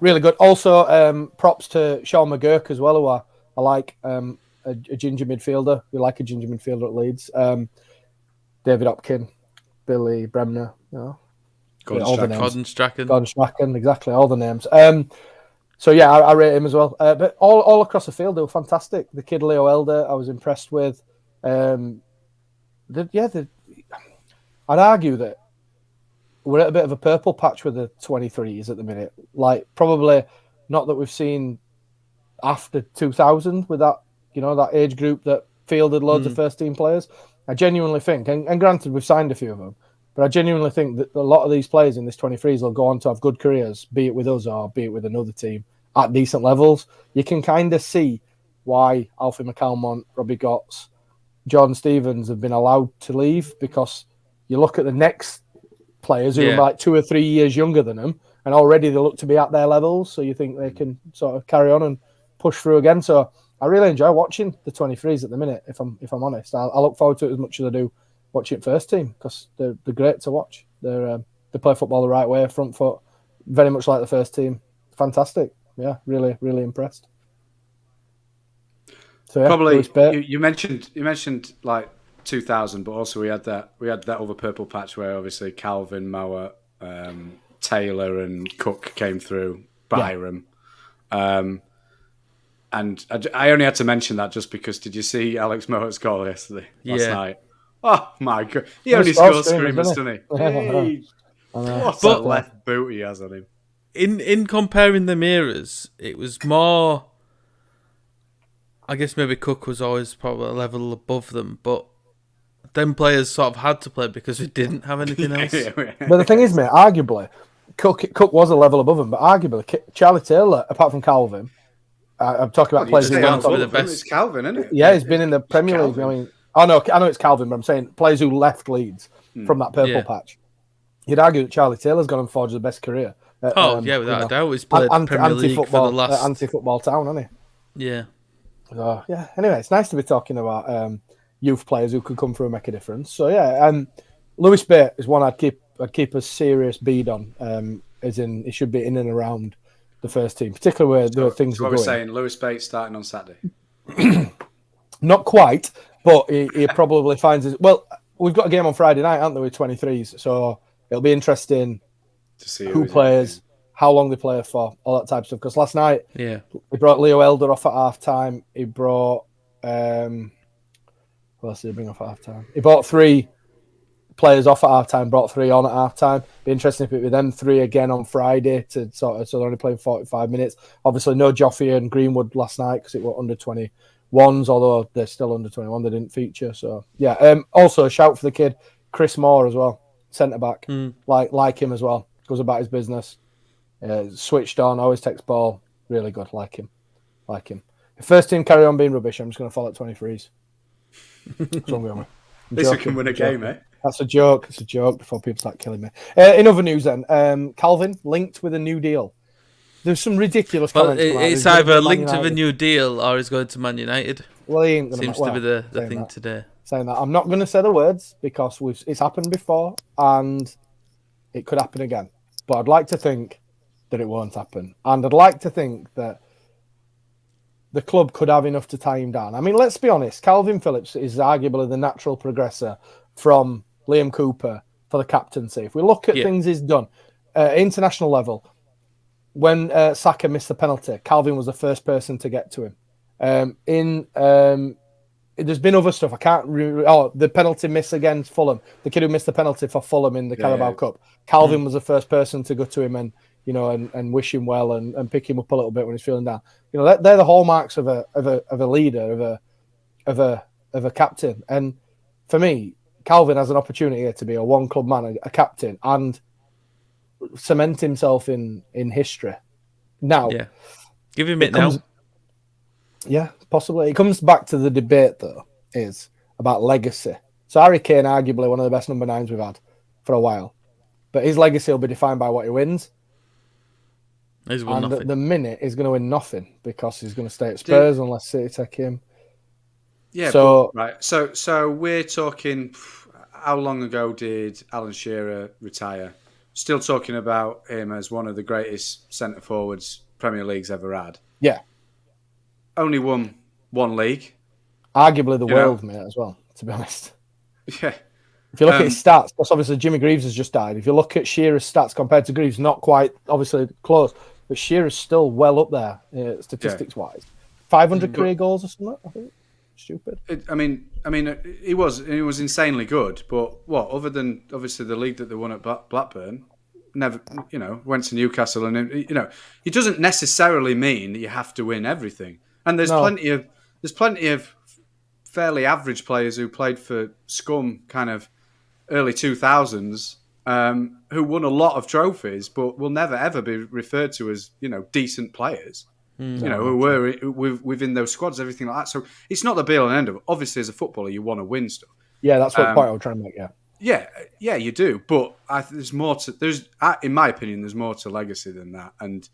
really good. Also, props to Sean McGurk as well, who I like, a ginger midfielder. We like a ginger midfielder at Leeds. David Hopkin, Billy Bremner, Gordon Strachan, exactly, all the names. So yeah, I rate him as well. But all across the field, they were fantastic. The kid Leo Elder, I was impressed with. I'd argue that we're at a bit of a purple patch with the 23s at the minute. Like, probably not that we've seen after 2000 with that, that age group that fielded loads of first team players. I genuinely think, and granted we've signed a few of them, but I genuinely think that a lot of these players in this 23s will go on to have good careers, be it with us or be it with another team at decent levels. You can kind of see why Alfie McAlmont, Robbie Gotts, Jordan Stevens have been allowed to leave, because you look at the next players who are like 2 or 3 years younger than them, and already they look to be at their levels, so you think they can sort of carry on and push through again. So I really enjoy watching the 23s at the minute, if I'm honest. I look forward to it as much as I do watching first team, because they're great to watch. They play football the right way, front foot, very much like the first team. Fantastic. Yeah, really, really impressed. So, probably you mentioned like 2000, but also we had that other purple patch where obviously Calvin, Mower, Taylor, and Cook came through. Byram. And I only had to mention that just because, did you see Alex Mowatt's goal last night? Oh my God. He only scores screamers, doesn't he? Hey, what a left boot he has on him. In comparing them eras, it was more, I guess maybe Cook was always probably a level above them, but them players sort of had to play because we didn't have anything else. But the thing is, mate, arguably, Cook was a level above him, but arguably, Charlie Taylor, apart from Calvin, I'm talking about players who went to be the best. It's Calvin, isn't it? Yeah, he's been in the Premier League. I mean, I know it's Calvin, but I'm saying players who left Leeds from that purple patch. You'd argue that Charlie Taylor's gone and forged the best career. Without a doubt, he's played Premier League for the last anti-football town, hasn't he? Yeah. So anyway, it's nice to be talking about youth players who could come through and make a difference. So Lewis Bate is one I'd keep a serious bead on. As in, he should be in and around the first team, particularly where the things are going. What we're saying, Lewis Bate starting on Saturday. Not quite, but he probably finds his. Well, we've got a game on Friday night, haven't we, with 23s? So it'll be interesting to see who plays, how long they play for, all that type of stuff. Because last night, he brought Leo Elder off at half time. He brought who else did he bring off at half time? He brought 3 players off at half time, brought 3 on at half time. Be interesting if it were them 3 again on Friday to so they're only playing 45 minutes. Obviously, no Joffrey and Greenwood last night because it were under 21s, although they're still under 21. They didn't feature. So also a shout for the kid Chris Moore as well, centre back, like him as well. Goes about his business, switched on, always takes ball. Really good, like him. If first team carry on being rubbish, I'm just going to fall at 23s. That's what I'm going with. At least we can win a game, eh? That's a joke. It's a joke before people start killing me. In other news then, Calvin linked with a new deal. There's some ridiculous comments. It's either linked with a new deal or he's going to Man United. Well, he ain't seems to be the thing today. Saying that. I'm not going to say the words because it's happened before and it could happen again. But I'd like to think that it won't happen. And I'd like to think that the club could have enough to tie him down. I mean, let's be honest. Calvin Phillips is arguably the natural progressor from Liam Cooper for the captaincy. If we look at things he's done, international level, when Saka missed the penalty, Calvin was the first person to get to him. There's been other stuff. I can't remember. The penalty miss against Fulham. The kid who missed the penalty for Fulham in the Carabao Cup. Calvin was the first person to go to him and and wish him well and pick him up a little bit when he's feeling down. They're the hallmarks of a leader, of a captain. And for me, Calvin has an opportunity here to be a one club man, a captain, and cement himself in history. Now, give him it now. Yeah, possibly. It comes back to the debate, though, is about legacy. So Harry Kane, arguably one of the best number 9s we've had for a while. But his legacy will be defined by what he wins. He's won and nothing. at the minute, he's going to win nothing because he's going to stay at Spurs unless City take him. Yeah, so right. So we're talking. How long ago did Alan Shearer retire? Still talking about him as one of the greatest centre forwards Premier League's ever had. Yeah, only won one league. Arguably the world, mate, as well, to be honest. Yeah. If you look at his stats, because obviously Jimmy Greaves has just died. If you look at Shearer's stats compared to Greaves, not quite, obviously, close, but Shearer's still well up there, statistics-wise. 500 career goals or something, I think. Stupid. I mean, he was insanely good, but what, other than, obviously, the league that they won at Blackburn, never, went to Newcastle, and, it doesn't necessarily mean that you have to win everything. And there's plenty of fairly average players who played for scum kind of early 2000s who won a lot of trophies but will never ever be referred to as decent players who were within those squads, everything like that. So it's not the be all and end of it. Obviously, as a footballer, you want to win stuff. Yeah, that's what point I was trying to make. Yeah, you do, but there's more to in my opinion, there's more to legacy than that, and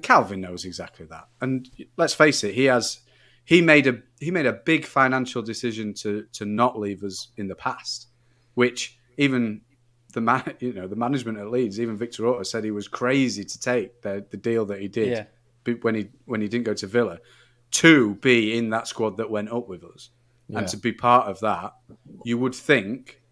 Calvin knows exactly that. And let's face it, he made a big financial decision to not leave us in the past, which even the management at Leeds, even Victor Orta said he was crazy to take the deal that he did when he didn't go to Villa to be in that squad that went up with us and to be part of that. You would think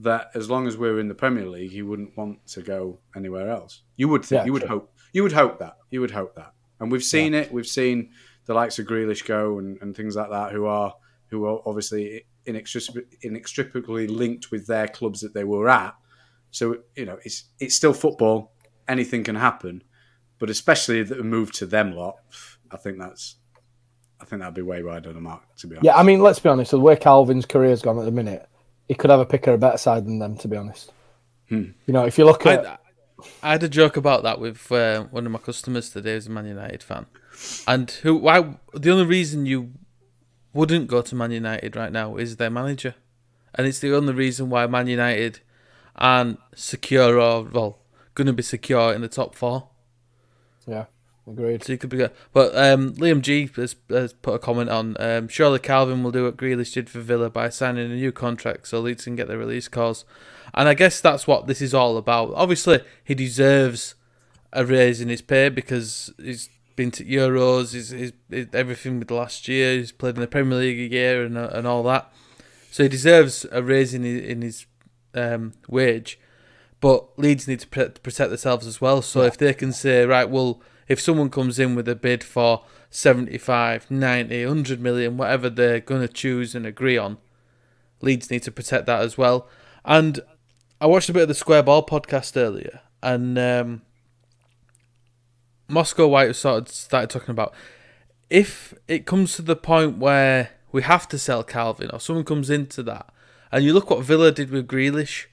that as long as we're in the Premier League, he wouldn't want to go anywhere else. You would think. You would hope that. And we've seen it. We've seen the likes of Grealish go and things like that, who are obviously inextricably linked with their clubs that they were at. So it's still football. Anything can happen, but especially the move to them lot, I think that'd be way wide on the mark, to be honest. Yeah, I mean, let's be honest. The way Calvin's career's gone at the minute, he could have a picker a better side than them, to be honest. If you look at, I had a joke about that with one of my customers today, who's a Man United fan. And the only reason you wouldn't go to Man United right now is their manager. And it's the only reason why Man United aren't secure going to be secure in the top four. Yeah, agreed. So you could be good. But Liam G has put a comment on, surely Calvin will do what Grealish did for Villa by signing a new contract so Leeds can get their release clause. And I guess that's what this is all about. Obviously, he deserves a raise in his pay because he's been to Euros, he's everything with the last year, he's played in the Premier League a year and all that. So he deserves a raise in his wage. But Leeds need to protect themselves as well. So if they can say, right, well, if someone comes in with a bid for 75, 90, 100 million, whatever they're going to choose and agree on, Leeds need to protect that as well. And I watched a bit of the Square Ball podcast earlier, and Moscow White started talking about if it comes to the point where we have to sell Calvin or someone comes into that, and you look what Villa did with Grealish,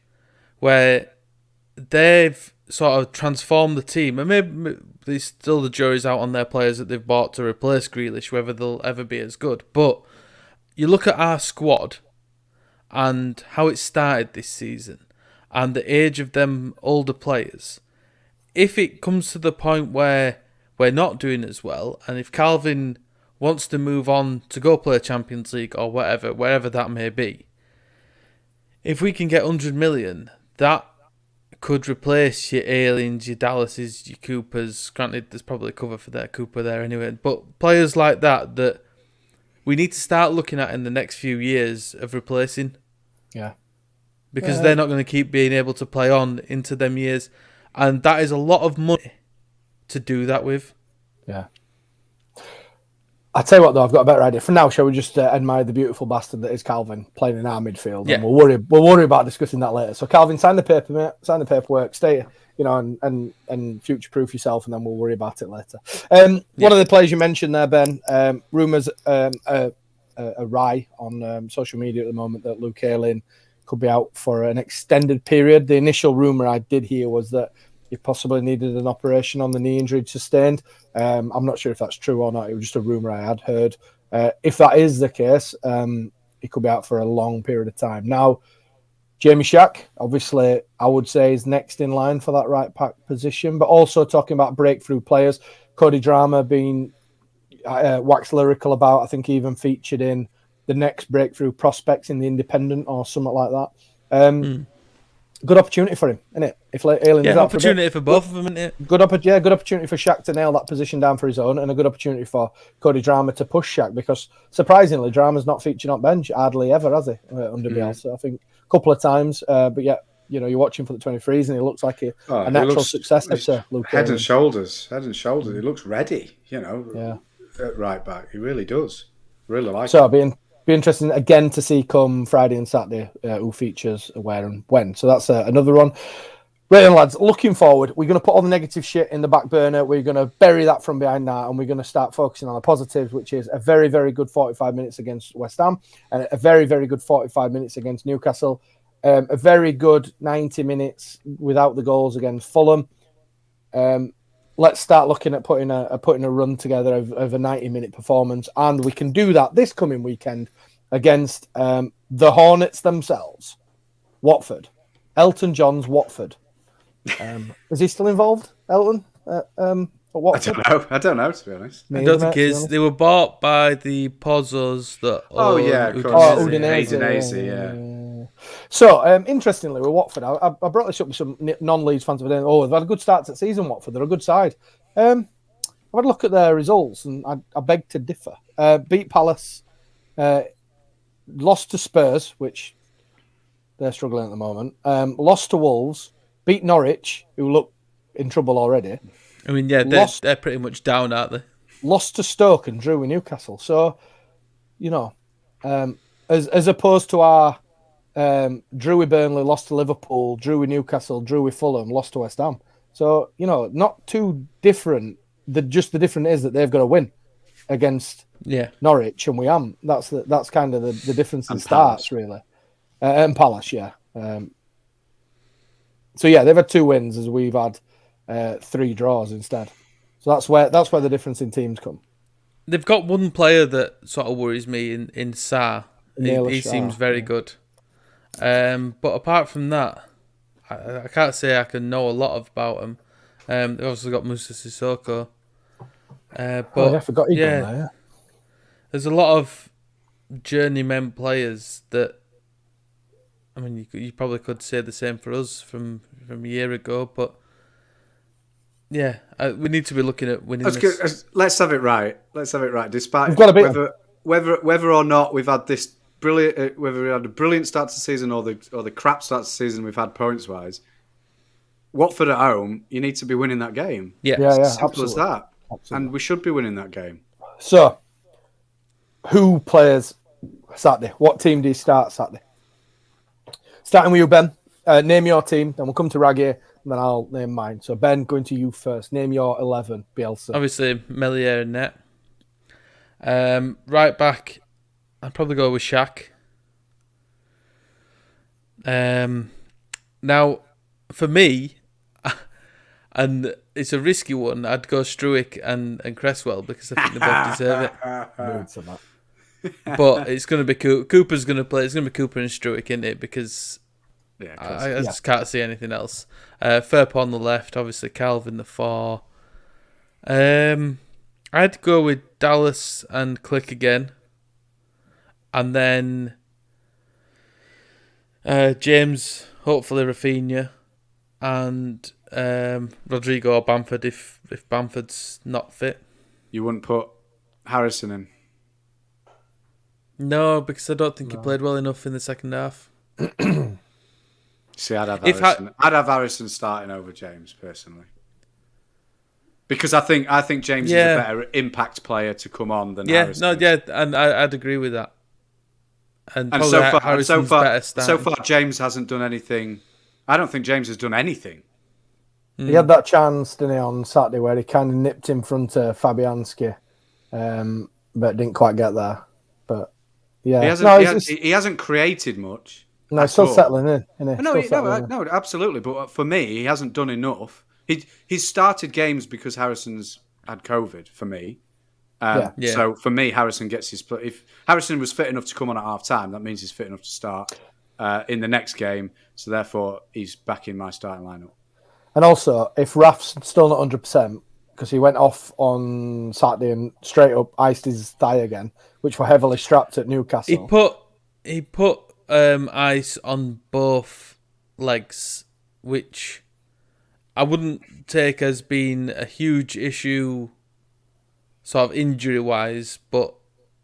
where they've sort of transformed the team, and maybe still the jury's out on their players that they've bought to replace Grealish, whether they'll ever be as good. But you look at our squad and how it started this season and the age of them older players. If it comes to the point where we're not doing as well, and if Calvin wants to move on to go play Champions League or whatever, wherever that may be, if we can get 100 million, that could replace your Aliens, your Dallases, your Coopers. Granted, there's probably a cover for their Cooper there anyway. But players like that we need to start looking at in the next few years of replacing. Yeah. Because they're not going to keep being able to play on into them years. And that is a lot of money to do that with. Yeah. I'll tell you what, though, I've got a better idea. For now, shall we just admire the beautiful bastard that is Calvin playing in our midfield? Yeah. And we'll worry about discussing that later. So, Calvin, sign the paper, mate. Sign the paperwork. Stay, and future-proof yourself, and then we'll worry about it later. One of the players you mentioned there, Ben, rumours a rye on social media at the moment that Luke Ayling could be out for an extended period. The initial rumour I did hear was that he possibly needed an operation on the knee injury sustained. I'm not sure if that's true or not. It was just a rumour I had heard. If that is the case, he could be out for a long period of time. Now, Jamie Shack, obviously, I would say is next in line for that right back position. But also talking about breakthrough players, Cody Drama being waxed lyrical about. I think he even featured in the next breakthrough prospects in the Independent or something like that. Good opportunity for him, isn't it? If Ayling is out opportunity for both of them, isn't it? Good opportunity for Shaq to nail that position down for his own, and a good opportunity for Cody Drama to push Shaq, because surprisingly, Drama's not featured on bench hardly ever, has he? Under Bielsa, I think a couple of times, but yeah, you're watching for the 23s, and he looks like a natural successor to Luke. Head and shoulders. He looks ready. At right back, he really does. Really like. So it'll be interesting again to see come Friday and Saturday who features where and when. So that's another one. Right, lads, looking forward, we're going to put all the negative shit in the back burner. We're going to bury that from behind that, and we're going to start focusing on the positives, which is a very, very good 45 minutes against West Ham, and a very, very good 45 minutes against Newcastle, a very good 90 minutes without the goals against Fulham. Let's start looking at putting a run together of a 90-minute performance, and we can do that this coming weekend against the Hornets themselves, Watford. Elton John's Watford. Is he still involved, Elton? Watford? I don't know, to be honest. I don't think he is. They were bought by the Pozzos that. Udinese, yeah. So, interestingly, with Watford, I brought this up with some non-Leeds fans. They've had a good start to the season, Watford. They're a good side. I've had a look at their results, and I beg to differ. Beat Palace, lost to Spurs, which they're struggling at the moment. Lost to Wolves, beat Norwich, who look in trouble already. I mean, yeah, they're pretty much down, aren't they? Lost to Stoke and drew with Newcastle. So, as opposed to our drew with Burnley, lost to Liverpool, drew with Newcastle, drew with Fulham, lost to West Ham. So, not too different. The difference is that they've got to win against Norwich, and we haven't. That's kind of the difference in starts, really. And Palace, yeah. So yeah, they've had 2 wins as we've had 3 draws instead. So that's where the difference in teams come. They've got one player that sort of worries me in Sarr. He seems very good. But apart from that, I can't say I can know a lot about him. They've also got Musa Sissoko. But I forgot he'd gone there. There's a lot of journeyman players that. I mean, you probably could say the same for us from a year ago, but yeah, we need to be looking at winning this. Let's have it right. Despite whether or not we've had this brilliant, whether we had a brilliant start to the season or the crap start to the season we've had points wise, Watford at home, you need to be winning that game. Yeah, Simple as that. Absolutely. And we should be winning that game. So, who plays Saturday? What team do you start Saturday? Starting with you, Ben. Name your team, then we'll come to Raggy, and then I'll name mine. So, Ben, going to you first. Name your 11, Bielsa. Obviously, Melier and net. Right back, I'd probably go with Shaq. Now, for me, and it's a risky one, I'd go Struijk and Cresswell because I think they both deserve it. But it's going to be Cooper's going to play. It's going to be Cooper and Struijk, isn't it? Because I just can't see anything else. Firpo on the left, obviously Calvin the 4. I'd go with Dallas and Click again, and then James, hopefully Rafinha, and Rodrigo or Bamford if Bamford's not fit. You wouldn't put Harrison in? No, because I don't think he played well enough in the second half. See, I'd have Harrison starting over James personally, because I think James is a better impact player to come on than Harrison. And I'd agree with that. And so far, James hasn't done anything. I don't think James has done anything. He had that chance, didn't he, on Saturday where he kind of nipped in front of Fabianski, but didn't quite get there. But yeah, he hasn't created much. No, he's still settling in. No, absolutely. But for me, he hasn't done enough. He's started games because Harrison's had COVID. For me, So for me, Harrison gets his. If Harrison was fit enough to come on at half time, that means he's fit enough to start. in the next game. So therefore, he's back in my starting lineup. And also, if Raf's still not 100%, because he went off on Saturday and straight up iced his thigh again, which were heavily strapped at Newcastle. He put ice on both legs, which I wouldn't take as being a huge issue, sort of injury-wise, but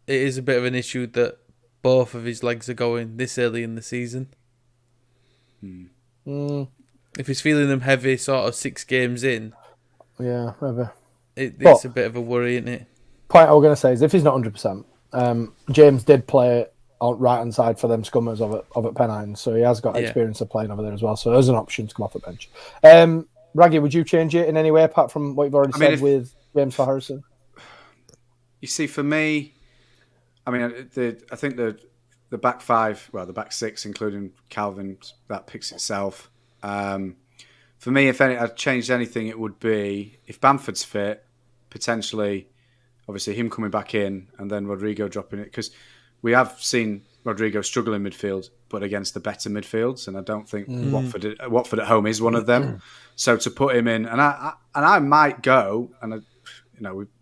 it is a bit of an issue that both of his legs are going this early in the season. If he's feeling them heavy, sort of 6 games in, yeah, maybe. It's a bit of a worry, isn't it? Point I was going to say is if he's not 100%, James did play on right hand side for them scummers of at Pennines, so he has got experience of playing over there as well. So there's an option to come off the bench. Raggy, would you change it in any way apart from what you've already said with James for Harrison? You see, for me, I mean, I think the back 5, well, the back 6, including Calvin, that picks itself. For me, if I'd changed anything, it would be if Bamford's fit, potentially, obviously him coming back in and then Rodrigo dropping it, because we have seen Rodrigo struggle in midfield, but against the better midfields, and I don't think Watford at home is one of them. So to put him in, and I might go, and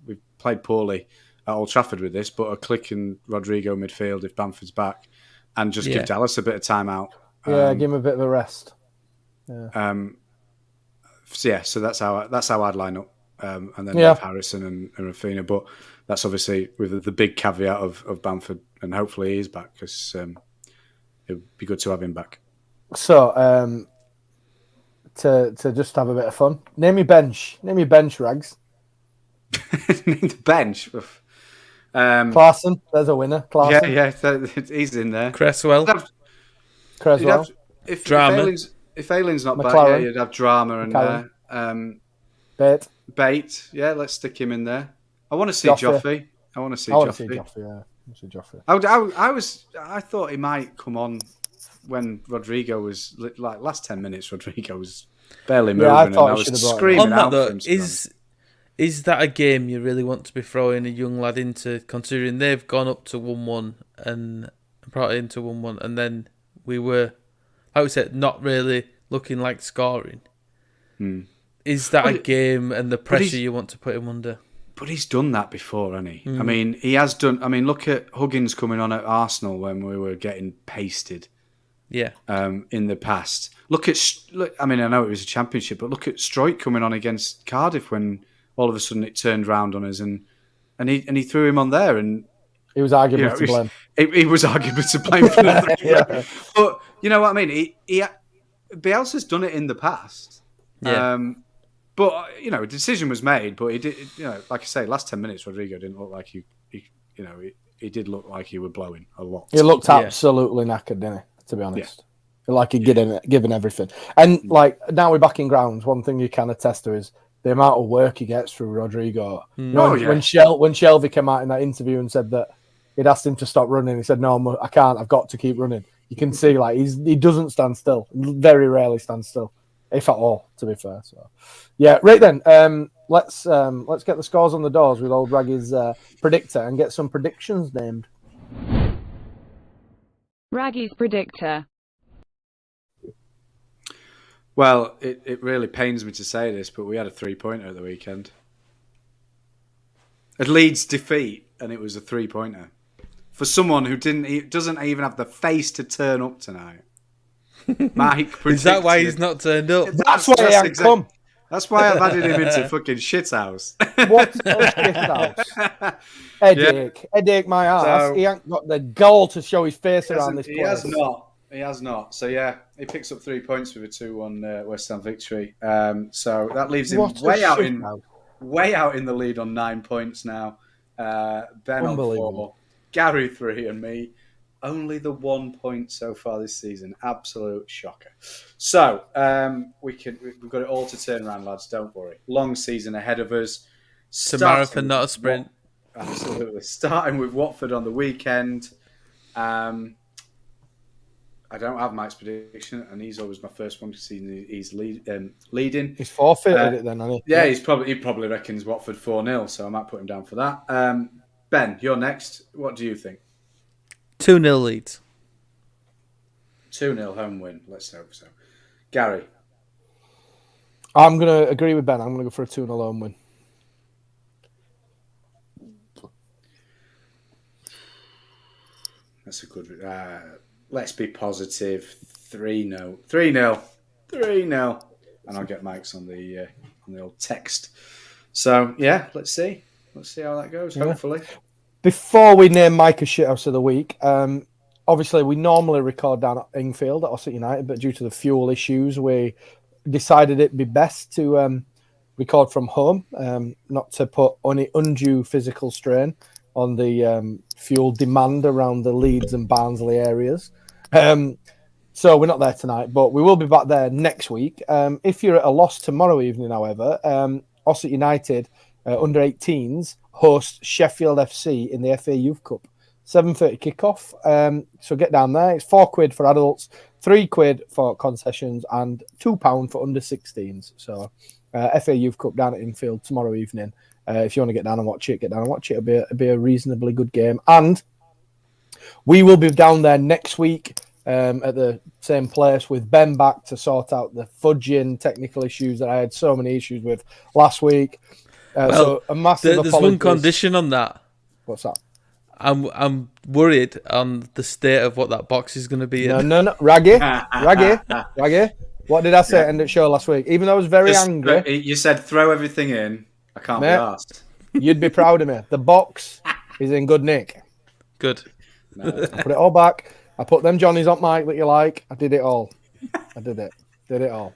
we've played poorly at Old Trafford with this, but a click in Rodrigo midfield if Bamford's back, and just give Dallas a bit of time out. Give him a bit of a rest. So that's how I'd line up, and then have Harrison and Rafinha. But that's obviously with the big caveat of Bamford, and hopefully he's back because it would be good to have him back. So to just have a bit of fun, name your bench, Rags. Name the bench. Clarkson, there's a winner. Clarkson. Yeah, he's in there. Cresswell. If Drama. If Aylin's not McLaren. back, you'd have Drama in there. Bait, let's stick him in there. I want to see Joffrey. I want to see Joffrey. I thought he might come on when Rodrigo was like last 10 minutes. Rodrigo was barely moving, and I was screaming out for him. Is that a game you really want to be throwing a young lad into, considering they've gone up to 1-1 and brought it into 1-1, and then we were, like we said, not really looking like scoring? Is that a game and the pressure you want to put him under? But he's done that before, hasn't he? I mean, he has done. I mean, look at Huggins coming on at Arsenal when we were getting pasted. Yeah. In the past, look. I mean, I know it was a championship, but look at Stroik coming on against Cardiff when all of a sudden it turned round on us, and he threw him on there, and he was arguably to blame. He was arguably to blame for that. But you know what I mean? Bielsa's done it in the past. Yeah. But a decision was made. But he did. Like I say, last 10 minutes, Rodrigo didn't look like he did look like he was blowing a lot. He looked absolutely knackered, didn't he? To be honest, like he'd given everything. And like now we're back in grounds. One thing you can attest to is the amount of work he gets through Rodrigo. When Shelby came out in that interview and said that he'd asked him to stop running, he said, "No, I can't. I've got to keep running." You can see like he doesn't stand still. Very rarely stands still, if at all. To be fair, so right then. Let's get the scores on the doors with old Raggy's predictor and get some predictions named. Raggy's predictor. Well, it really pains me to say this, but we had a 3-pointer at the weekend. A Leeds defeat, and it was a 3-pointer. For someone who doesn't even have the face to turn up tonight. Mike Is that why he's not turned up? That's why he ain't come. That's why I've added him into fucking shithouse. What a shithouse. Headache my ass. He ain't got the gall to show his face around this place. He has not. So, he picks up 3 points with a 2-1 West Ham victory. So that leaves him way out in the lead on 9 points now. Ben on 4, Gary 3, and me. Only the 1 point so far this season. Absolute shocker. So, we've got it all to turn around, lads. Don't worry. Long season ahead of us. It's a marathon, not a sprint. Absolutely. Starting with Watford on the weekend. I don't have Mike's prediction, and he's always my first one because he's leading. He's forfeited it then, hasn't he? Yeah, he probably reckons Watford 4-0, so I might put him down for that. Ben, you're next. What do you think? 2-0 Leeds. 2-0 home win. Let's hope so. Gary? I'm going to agree with Ben. I'm going to go for a 2-0 home win. That's a good... let's be positive. 3-0. 3-0. 3-0. And I'll get Mike's on the old text. So, yeah, let's see. Let's see how that goes, hopefully. Before we name Mike a shithouse of the week, obviously we normally record down at Ingfield at Ossett United, but due to the fuel issues, we decided it'd be best to record from home, not to put any undue physical strain on the fuel demand around the Leeds and Barnsley areas. So we're not there tonight, but we will be back there next week. If you're at a loss tomorrow evening, however, Ossett United under 18s host Sheffield FC in the FA Youth Cup. 7:30 kickoff. So get down there. It's £4 for adults, £3 for concessions, and £2 for under 16s. So FA Youth Cup down at Infield tomorrow evening. If you want to get down and watch it, get down and watch it. It'll be a reasonably good game. And we will be down there next week at the same place with Ben back to sort out the fudging technical issues that I had so many issues with last week. So a massive there's one condition on that. What's that? I'm worried on the state of what that box is going to be in. No. Raggy. What did I say at the end of the show last week? Even though I was very angry. You said throw everything in. I can't be asked. You'd be proud of me. The box is in good nick. Good. No. I put it all back. I put them Johnnies on mic that you like. I did it all. I did it. Did it all.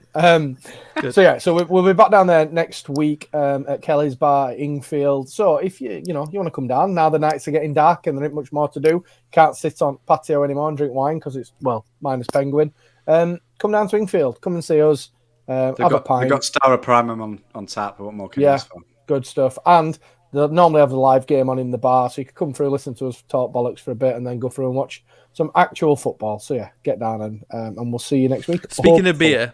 So we'll be back down there next week at Kelly's Bar at Ingfield. So if you want to come down, now the nights are getting dark and there ain't much more to do. Can't sit on patio anymore and drink wine because it's, minus Penguin. Come down to Ingfield. Come and see us. Have a pint. We've got Star of Primum on tap. What more can you ask for? Good stuff. And they'll normally have the live game on in the bar, so you can come through, listen to us talk bollocks for a bit, and then go through and watch some actual football. So yeah, get down and we'll see you next week. Speaking of beer,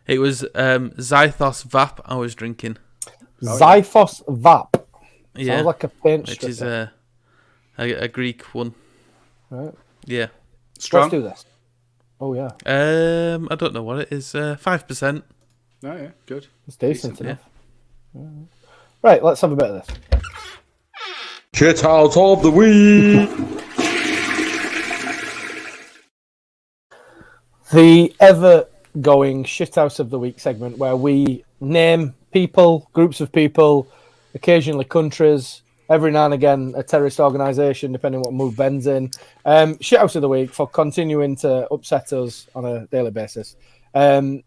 it was Zythos Vap I was drinking. Zythos Vap. Yeah. Sounds like a paint which is a Greek one. Right. Yeah. Strong. Let's do this. Oh yeah. I don't know what it is. 5%. Oh yeah, good. It's decent enough. Yeah. Right, let's have a bit of this. Shit out of the week. The ever-going shithouse of the week segment where we name people, groups of people, occasionally countries, every now and again a terrorist organisation, depending on what mood Ben's in. Shithouse of the week for continuing to upset us on a daily basis. So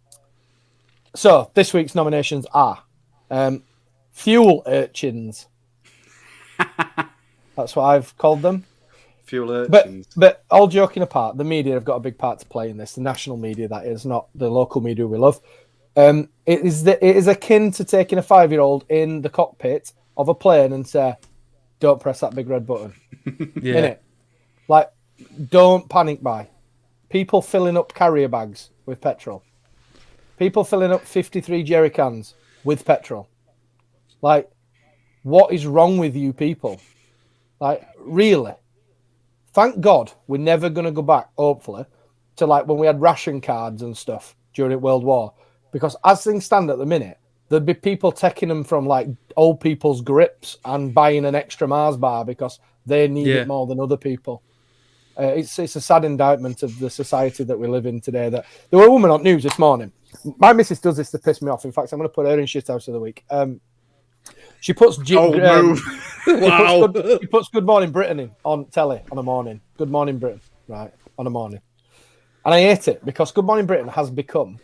this week's nominations are fuel urchins. That's what I've called them. Fuel urchins. But all joking apart, the media have got a big part to play in this. The national media, that is, not the local media we love. It is akin to taking a 5-year-old in the cockpit of a plane and say, "Don't press that big red button." Yeah. Innit? Like, don't panic buy. People filling up carrier bags with petrol. People filling up 53 jerry cans with petrol. Like, what is wrong with you people? Like, really? Thank God we're never going to go back, hopefully, to like when we had ration cards and stuff during World War. Because as things stand at the minute, there'd be people taking them from like old people's grips and buying an extra Mars bar because they need it more than other people. It's a sad indictment of the society that we live in today. That there were a woman on news this morning. My missus does this to piss me off. In fact, I'm going to put her in shithouse of the week. She puts Wow. She puts Good Morning Britain on telly on a morning. Good Morning Britain, right, on a morning. And I hate it because Good Morning Britain has become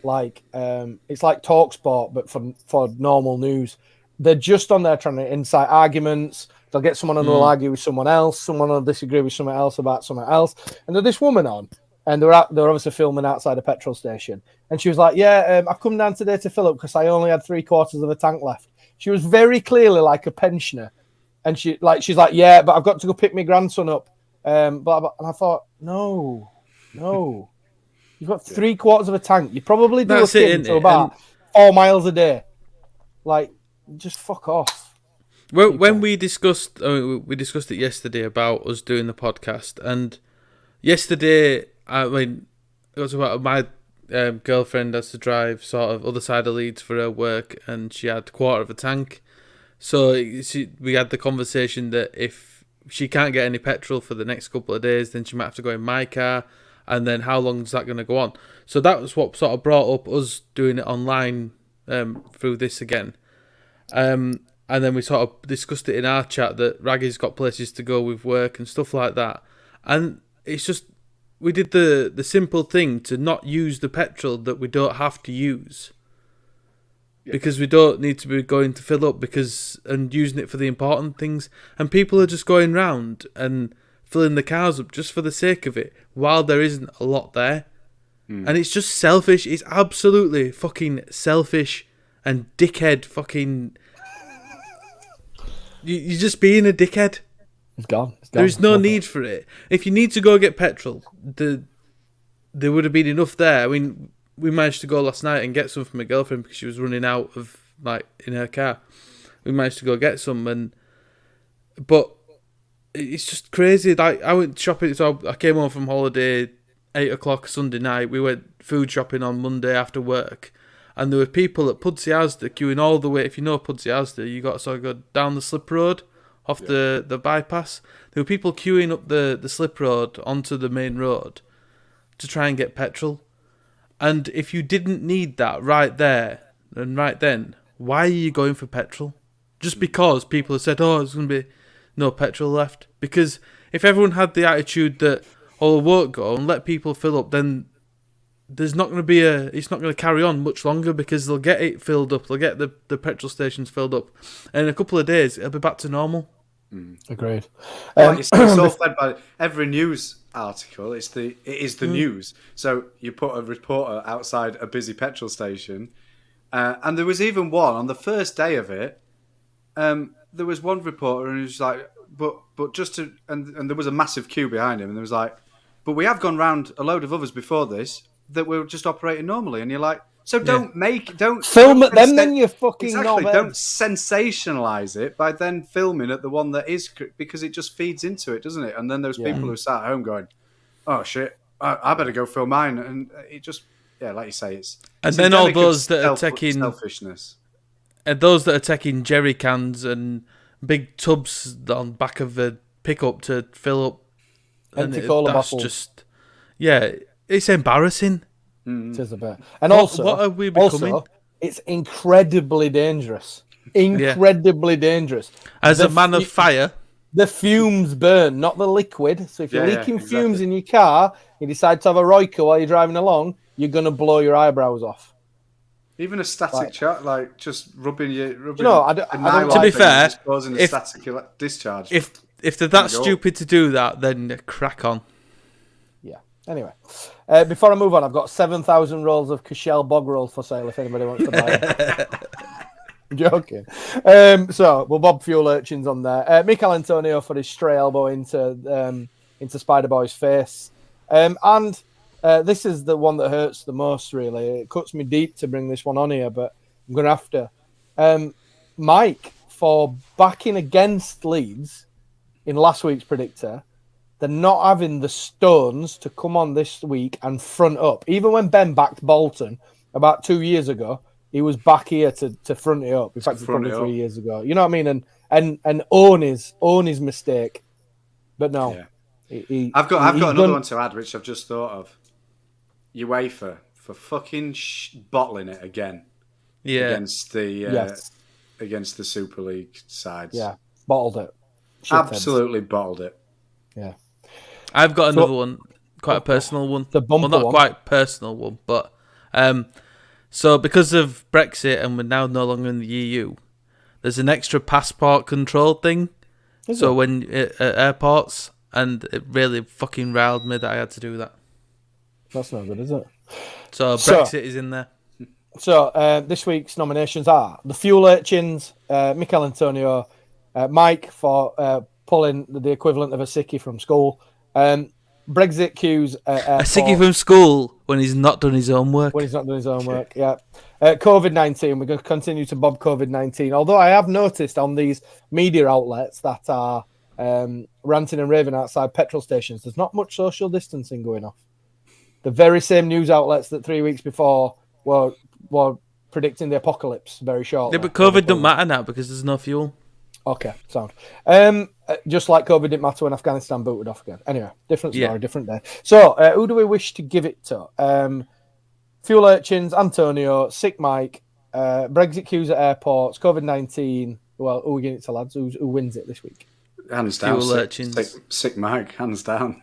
like it's like TalkSport, but for normal news. They're just on there trying to incite arguments. They'll get someone on who'll argue with someone else. Someone will disagree with someone else about something else. And there's this woman on, and they're obviously filming outside a petrol station. And she was like, I've come down today to fill up because I only had 3/4 of a tank left. She was very clearly like a pensioner. And she's like, yeah, but I've got to go pick my grandson up. Blah, blah. And I thought, no. You've got 3/4 of a tank. You probably do That's a kid to about 4 miles a day. Like, just fuck off. Well, when we discussed it yesterday about us doing the podcast, and yesterday, I mean, my girlfriend has to drive sort of other side of Leeds for her work, and she had a quarter of a tank. So we had the conversation that if she can't get any petrol for the next couple of days, then she might have to go in my car, and then how long is that going to go on? So that was what sort of brought up us doing it online through this again. And then we sort of discussed it in our chat that Raggy's got places to go with work and stuff like that. And it's just, we did the simple thing to not use the petrol that we don't have to use. Yeah. Because we don't need to be going to fill up and using it for the important things. And people are just going round and filling the cars up just for the sake of it, while there isn't a lot there. And it's just selfish. It's absolutely fucking selfish and dickhead fucking... You're just being a dickhead. It's gone. There is no need for it. If you need to go get petrol, there would have been enough there. I mean, we managed to go last night and get some for my girlfriend because she was running out of, in her car. We managed to go get some, but it's just crazy. I went shopping, so I came home from holiday 8 o'clock Sunday night. We went food shopping on Monday after work, and there were people at Pudsey Asda queuing all the way. If you know Pudsey Asda, you got to sort of go down the slip road off the bypass. There were people queuing up the slip road onto the main road to try and get petrol. And if you didn't need that right there and right then, why are you going for petrol? Just because people have said, there's going to be no petrol left. Because if everyone had the attitude that, I won't go, and let people fill up, then there's not going to be it's not going to carry on much longer, because they'll get it filled up, they'll get the petrol stations filled up, and in a couple of days it'll be back to normal. Agreed. It's all fed by every news article. It is the news. So you put a reporter outside a busy petrol station, and there was even one on the first day of it. There was one reporter, and he was like, "But just to," and there was a massive queue behind him, and there was like, "But we have gone round a load of others before this that were just operating normally," and you're like, "So don't film at them, then you fucking don't sensationalize it by then filming at the one that is, because it just feeds into it, doesn't it?" And then those people who sat at home going, "Oh shit, I better go film mine," and it just, like you say, it's then all those that are taking selfishness, and those that are taking jerry cans and big tubs on back of the pickup to fill up empty cola bottles. Just it's embarrassing. It is a bit. And also, what are we becoming? Also, it's incredibly dangerous. Incredibly dangerous. As a man of fire, the fumes burn, not the liquid. So if you're leaking fumes in your car, you decide to have a Royco while you're driving along, you're going to blow your eyebrows off. Even a static chat, like just rubbing to be fair, causing a static discharge. If they're that stupid to do that, then crack on. Yeah. Anyway, before I move on, I've got 7,000 rolls of Cashel bog roll for sale if anybody wants to buy it. I'm joking. So we'll bob fuel urchins on there. Mikel Antonio for his stray elbow into Spider Boy's face, and this is the one that hurts the most. Really, it cuts me deep to bring this one on here, but I'm going to have to. Mike, for backing against Leeds in last week's predictor, they're not having the stones to come on this week and front up. Even when Ben backed Bolton about 2 years ago, he was back here to front it up. In fact, it's probably 3 years ago. You know what I mean? And own his mistake. But no, I've got another one to add, which I've just thought of. UEFA for fucking bottling it again. Against the Super League sides. Yeah, bottled it. Absolutely bottled it. Yeah. I've got another one, quite a personal one. Not quite personal one, but so because of Brexit and we're now no longer in the EU, there's an extra passport control thing. When at airports, and it really fucking riled me that I had to do that. That's not good, is it? So Brexit is in there. So this week's nominations are the Fuel Urchins, Mikel Antonio, Mike for pulling the equivalent of a sickie from school, Brexit queues. A sickie from school when he's not done his own work. Yeah. COVID-19, we're going to continue to bob COVID-19. Although I have noticed on these media outlets that are ranting and raving outside petrol stations, there's not much social distancing going off. The very same news outlets that 3 weeks before were predicting the apocalypse very shortly. Yeah, but COVID doesn't matter now because there's no fuel. Okay, sound. Just like COVID didn't matter when Afghanistan booted off again. Anyway, different story, different day. So, who do we wish to give it to? Fuel urchins, Antonio, Sick Mike, Brexit queues at airports, COVID-19. Well, who are we giving it to, lads? Who wins it this week? Hands down. Fuel urchins. Sick Mike, hands down.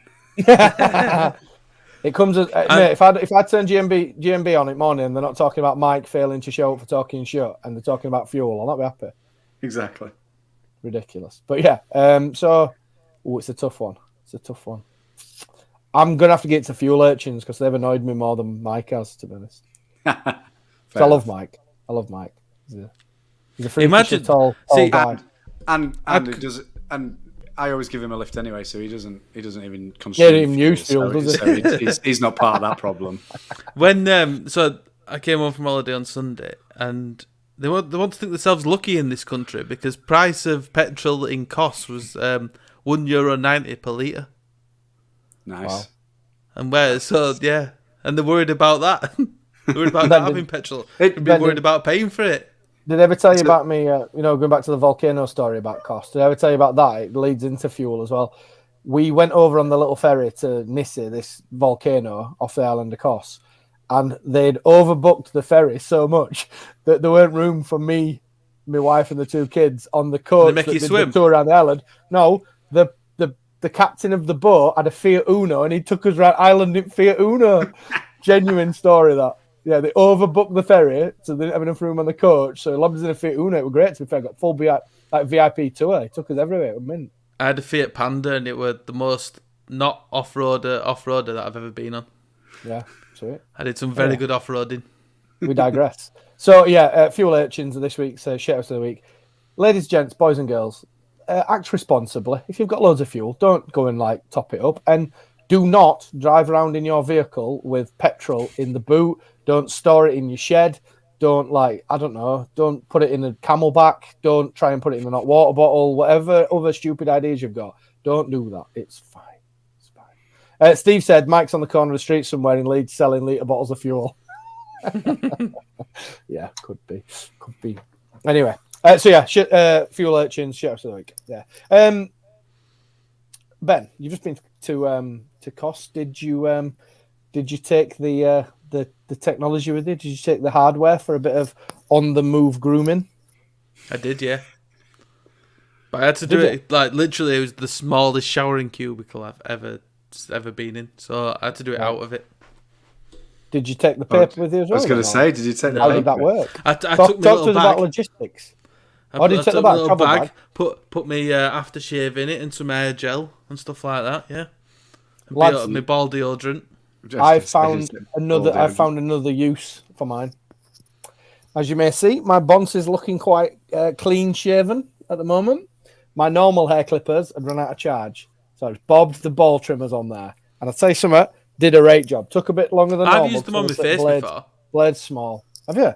It comes as mate, if I turn GMB on it morning and they're not talking about Mike failing to show up for Talking Shutt and they're talking about fuel, I'll not be happy. Exactly. Ridiculous. But yeah, it's a tough one. I'm gonna have to get to fuel urchins because they've annoyed me more than Mike has, to be honest. So I love Mike. He's a freakish tall guy. And it does, and I always give him a lift anyway, so he doesn't even consume. Yeah, even use fuel, does he? So he's not part of that problem. When so I came home from holiday on Sunday, and they want to think themselves lucky in this country because price of petrol in cost was €1.90 per litre. Nice. Wow. And and they're worried about that. They're worried about not having petrol. They'd be worried about paying for it. Did I ever tell you about me, going back to the volcano story about cost? Did I ever tell you about that? It leads into fuel as well. We went over on the little ferry to Nissi, this volcano off the island of Kos, and they'd overbooked the ferry so much that there weren't room for me, my wife, and the two kids on the coach. Did they make you swim? The tour around the island. No, the captain of the boat had a Fiat Uno, and he took us around island in Fiat Uno. Genuine story, that. Yeah, they overbooked the ferry, so they didn't have enough room on the coach. So lobbed us in a Fiat Uno. It was great, to be fair. Got full VIP tour. He took us everywhere. It was mint. I had a Fiat Panda, and it was the most not off-roader that I've ever been on. Yeah, sweet. I did some very good off-roading. We digress. So, fuel urchins are this week's shout-outs of the week. Ladies, gents, boys and girls, act responsibly. If you've got loads of fuel, don't go and, top it up. And do not drive around in your vehicle with petrol in the boot. Don't store it in your shed. Don't don't put it in a camelback. Don't try and put it in a hot water bottle. Whatever other stupid ideas you've got, don't do that. It's fine. Steve said Mike's on the corner of the street somewhere in Leeds selling litre bottles of fuel. Yeah, could be. Anyway, fuel urchins, shout out to the week. Yeah. Ben, you've just been to Kos. Did you take the technology with you? Did you take the hardware for a bit of on-the-move grooming? I did, yeah. But I had to do it, literally, it was the smallest showering cubicle I've ever been in. So I had to do it out of it. Did you take the paper with you as well? I was going to say, did you take the How paper? did that work? I took my little bag. About logistics. Did you take the bag? Travel bag? Put me aftershave in it and some hair gel and stuff like that, yeah. And Lads, my ball deodorant. I found another use for mine. As you may see, my bonce is looking quite clean shaven at the moment. My normal hair clippers had run out of charge, so I just bobbed the ball trimmers on there. And I'll tell you something, did a great job. Took a bit longer than normal. I've used them on my face before. Blade's small. Have you?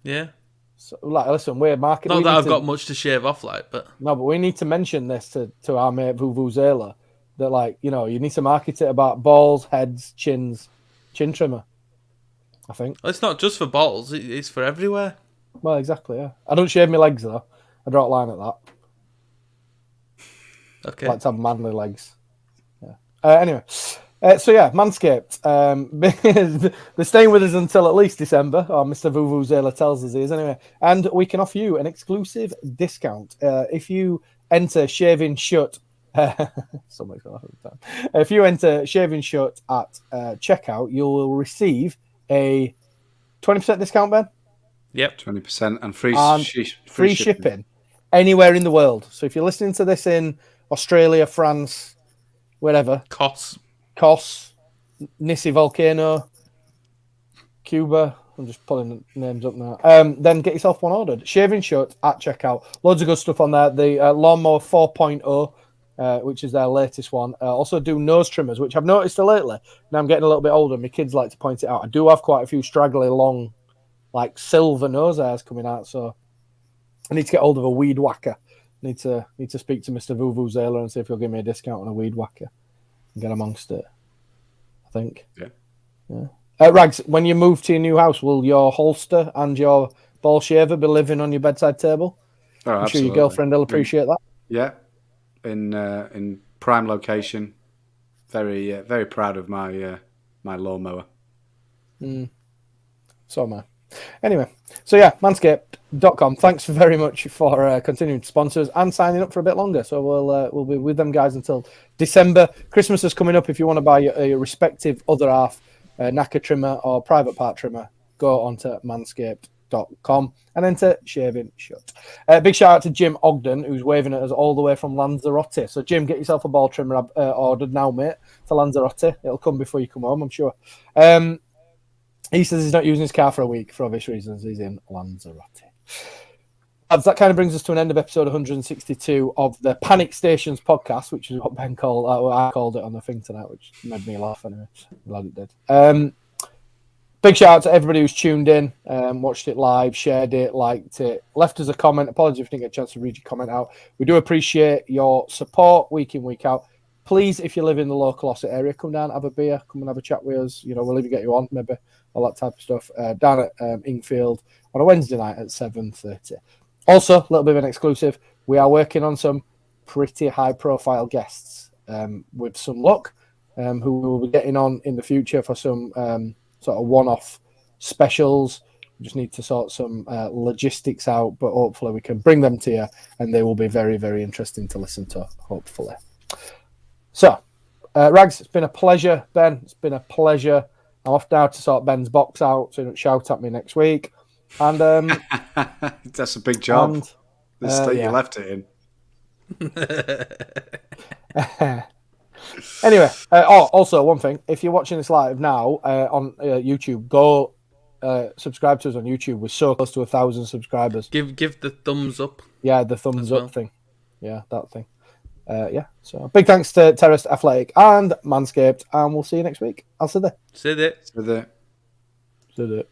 Yeah. So, listen, we're marketing. Not that I've got much to shave off, but no, but we need to mention this to our mate Vuvuzela. That you need to market it about balls, heads, chins, chin trimmer. I think it's not just for balls; it's for everywhere. Well, exactly. Yeah, I don't shave my legs though. I draw a line at that. Okay. I like to have manly legs. Yeah. Anyway, Manscaped. They're staying with us until at least December. Or Mr. Vuvuzela tells us he is anyway, and we can offer you an exclusive discount if you enter Shaving Shut. So much all the time. If you enter Shaving Shut at checkout, you will receive a 20% discount, Ben. Yep, 20% and free shipping anywhere in the world. So if you're listening to this in Australia, France, wherever, Kos, Nissi Volcano, Cuba. I'm just pulling the names up now. Then get yourself one ordered. Shaving Shut at checkout. Loads of good stuff on there. The Lawnmower 4.0. Which is their latest one. Also do nose trimmers, which I've noticed lately. Now I'm getting a little bit older. My kids like to point it out. I do have quite a few straggly, long, silver nose hairs coming out. So I need to get hold of a weed whacker. Need to speak to Mr. Vuvuzela and see if he'll give me a discount on a weed whacker and get amongst it. I think. Yeah. Rags, when you move to your new house, will your holster and your ball shaver be living on your bedside table? Oh, I'm absolutely. sure your girlfriend will appreciate that. Yeah, in prime location. Very very proud of my my lawnmower. So am I. Anyway, so yeah, Manscapped.com. Thanks very much for continuing to sponsor us and signing up for a bit longer. So we'll be with them guys until December. Christmas is coming up. If you want to buy your respective other half knacker trimmer or private part trimmer, go onto Manscaped.com and enter Shaving Shut. Big shout out to Jim Ogden, who's waving at us all the way from Lanzarote. So Jim, get yourself a ball trimmer ordered now, mate, to Lanzarote. It'll come before you come home, I'm sure. He says he's not using his car for a week for obvious reasons. He's in Lanzarote. That kind of brings us to an end of episode 162 of the Panic Stations podcast, which is what Ben called. I called it on the thing tonight, which made me laugh anyway. I'm glad it did. Big shout out to everybody who's tuned in, watched it live, shared it, liked it, left us a comment. Apologies if you didn't get a chance to read your comment out. We do appreciate your support week in, week out. Please, if you live in the local Ossett area, come down, have a beer, come and have a chat with us. You know, we'll even get you on, maybe, all that type of stuff. Down at Ingfield on a Wednesday night at 7:30. Also, a little bit of an exclusive. We are working on some pretty high-profile guests, with some luck, who we will be getting on in the future for some sort of one-off specials. We just need to sort some logistics out, but hopefully we can bring them to you, and they will be very, very interesting to listen to, hopefully. So, Rags, it's been a pleasure. Ben, it's been a pleasure. I'm off now to sort Ben's box out so he don't shout at me next week. And that's a big job. And, the state you left it in. Anyway, also one thing: if you're watching this live now on YouTube, go subscribe to us on YouTube. We're so close to 1,000 subscribers. Give the thumbs up. Yeah, the thumbs up thing. Yeah, that thing. So big thanks to THERES Athletic and Manscaped, and we'll see you next week. I'll see you there. See you there. See you there. See you there.